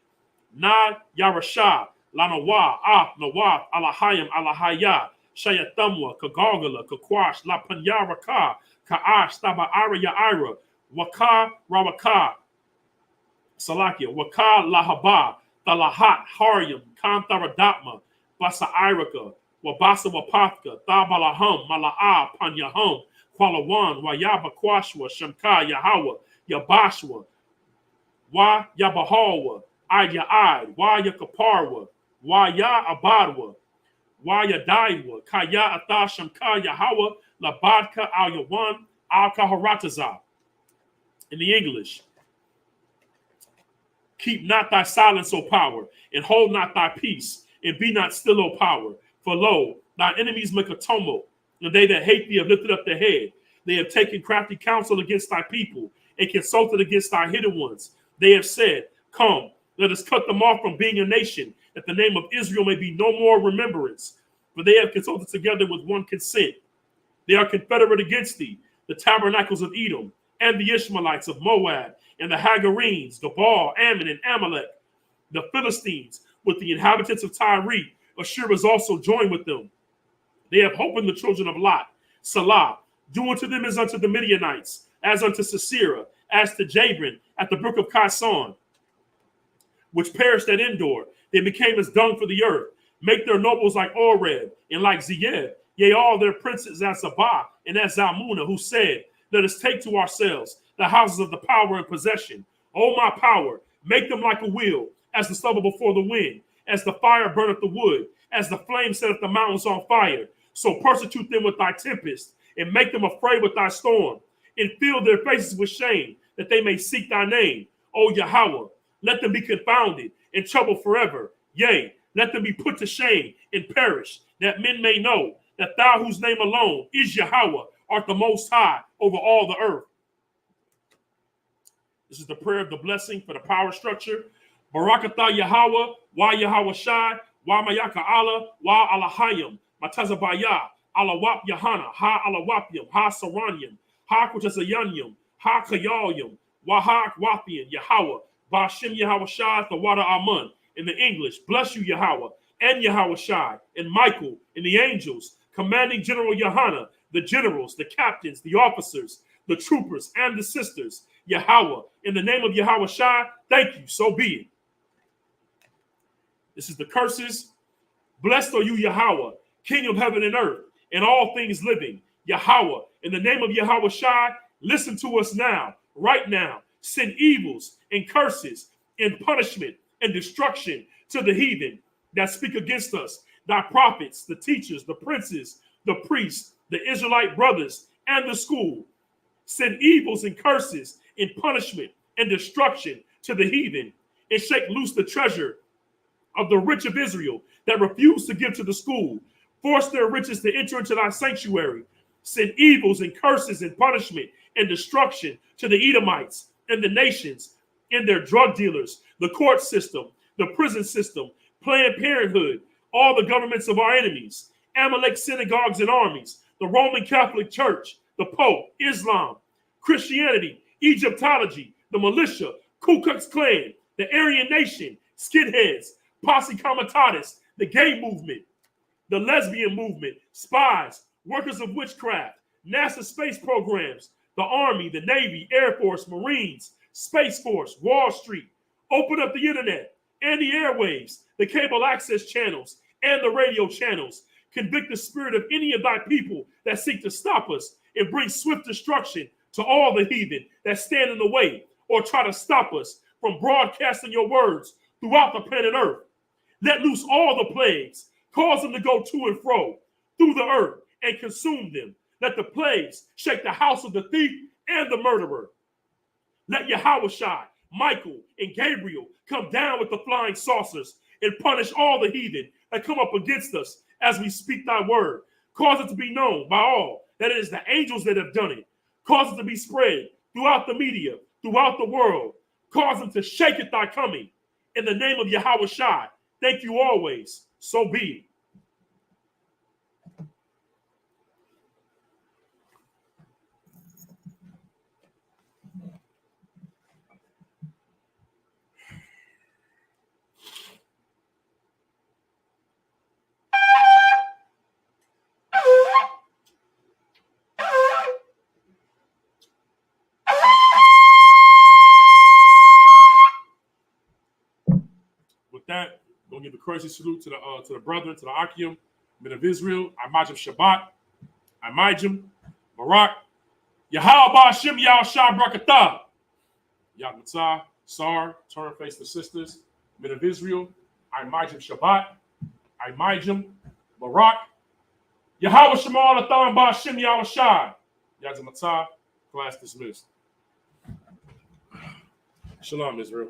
Speaker 1: Na Yarasha, Lanawa, Nawaf, Alahayim, Alahaya, Shayathamwa, Kagargala, Kakwash, La Panyaraka, Ka'ash, Taba Ira Yaira, Waka Rawaka, Salakia, Waka Lahaba, Talahat, Haryam, Kantaradatma, Basa Iraka, Wabasa Wapathka, Thabalahum, Mala'a, Panyahum, Kwalawan, Wayaba Kwashwa, Shamka, Yahawa, Yabashwa, Wa Yabahawa, Aya'ad, Wa Yakaparwa, Wa Ya Abadwa, Wa Yadaiwa, Kaya Atha Shamka, Yahawa, Labadka, Al Yawan, Al Kaharataza. In the English, keep not thy silence, O power, and hold not thy peace, and be not still, O power. For lo, thy enemies make a tumult, and they that hate thee have lifted up their head. They have taken crafty counsel against thy people, and consulted against thy hidden ones. They have said, come, let us cut them off from being a nation, that the name of Israel may be no more remembrance. For they have consulted together with one consent. They are confederate against thee, the tabernacles of Edom, and the Ishmaelites of Moab, and the Hagarenes, Gabal, Ammon, and Amalek, the Philistines, with the inhabitants of Tyre. Ashur is also joined with them. They have hope in the children of Lot. Salah, do unto them as unto the Midianites, as unto Sisera, as to Jabin at the brook of Kison, which perished at Endor. They became as dung for the earth. Make their nobles like Oreb and like Zeeb, yea, all their princes as Sabah and as Zalmunna, who said, let us take to ourselves the houses of the power and possession. O my power, make them like a wheel, as the stubble before the wind, as the fire burneth the wood, as the flame setteth the mountains on fire. So persecute them with thy tempest, and make them afraid with thy storm, and fill their faces with shame, that they may seek thy name. O Yahweh, let them be confounded and troubled forever. Yea, let them be put to shame and perish, that men may know that thou, whose name alone is Yahweh, art the most high over all the earth. This is the prayer of the blessing for the power structure. Barakatah Yahweh, wa Yahweh Shai, wa Mayaka Allah, wa Alahayim, Matazabaya, Alawap Yahana, ha Alawapyam, ha Saranyam, ha Kutasayanyam, ha Kayalyam, wa ha Wathian, Yahweh, Bashim Yahweh Shai, the water Amun. In the English, bless you, Yahweh, and Yahweh Shai, and Michael, and the angels, commanding General Yohana, the generals, the captains, the officers, the troopers, and the sisters. Yahweh, in the name of Yahweh Shai, thank you, so be it. This is the curses. Blessed are you, Yahweh, King of heaven and earth, and all things living. Yahweh, in the name of Yahweh Shai, listen to us now, right now. Send evils and curses and punishment and destruction to the heathen that speak against us, thy prophets, the teachers, the princes, the priests, the Israelite brothers, and the school. Send evils and curses and punishment and destruction to the heathen, and shake loose the treasure of the rich of Israel that refuse to give to the school. Force their riches to enter into thy sanctuary. Send evils and curses and punishment and destruction to the Edomites and the nations and their drug dealers, the court system, the prison system, Planned Parenthood, all the governments of our enemies, Amalek synagogues and armies, the Roman Catholic Church, the Pope, Islam, Christianity, Egyptology, the militia, Ku Klux Klan, the Aryan Nation, skinheads, Posse Comitatus, the gay movement, the lesbian movement, spies, workers of witchcraft, NASA space programs, the Army, the Navy, Air Force, Marines, Space Force, Wall Street. Open up the internet and the airwaves, the cable access channels, and the radio channels. Convict the spirit of any of thy people that seek to stop us, and bring swift destruction to all the heathen that stand in the way or try to stop us from broadcasting your words throughout the planet Earth. Let loose all the plagues, cause them to go to and fro through the earth and consume them. Let the plagues shake the house of the thief and the murderer. Let Yahweh Shai, Michael, and Gabriel come down with the flying saucers and punish all the heathen that come up against us as we speak thy word. Cause it to be known by all that it is the angels that have done it. Cause it to be spread throughout the media, throughout the world. Cause them to shake at thy coming. In the name of Yahweh Shai, thank you always. So be it. With that, we're gonna give a courtesy salute to the brethren, to the Akim, men of Israel, Imajim Shabbat, Imajim, Barak, Yahweh Ba'Shem Yahweh Shai Brakatah, Yahweh Sar, turn face the sisters, men of Israel, Imajim Shabbat, Imajim, Barak, Yahweh Shemal Athan Ba'Shem Yahweh Shai, Yazim Matzah, class dismissed. Shalom, Israel.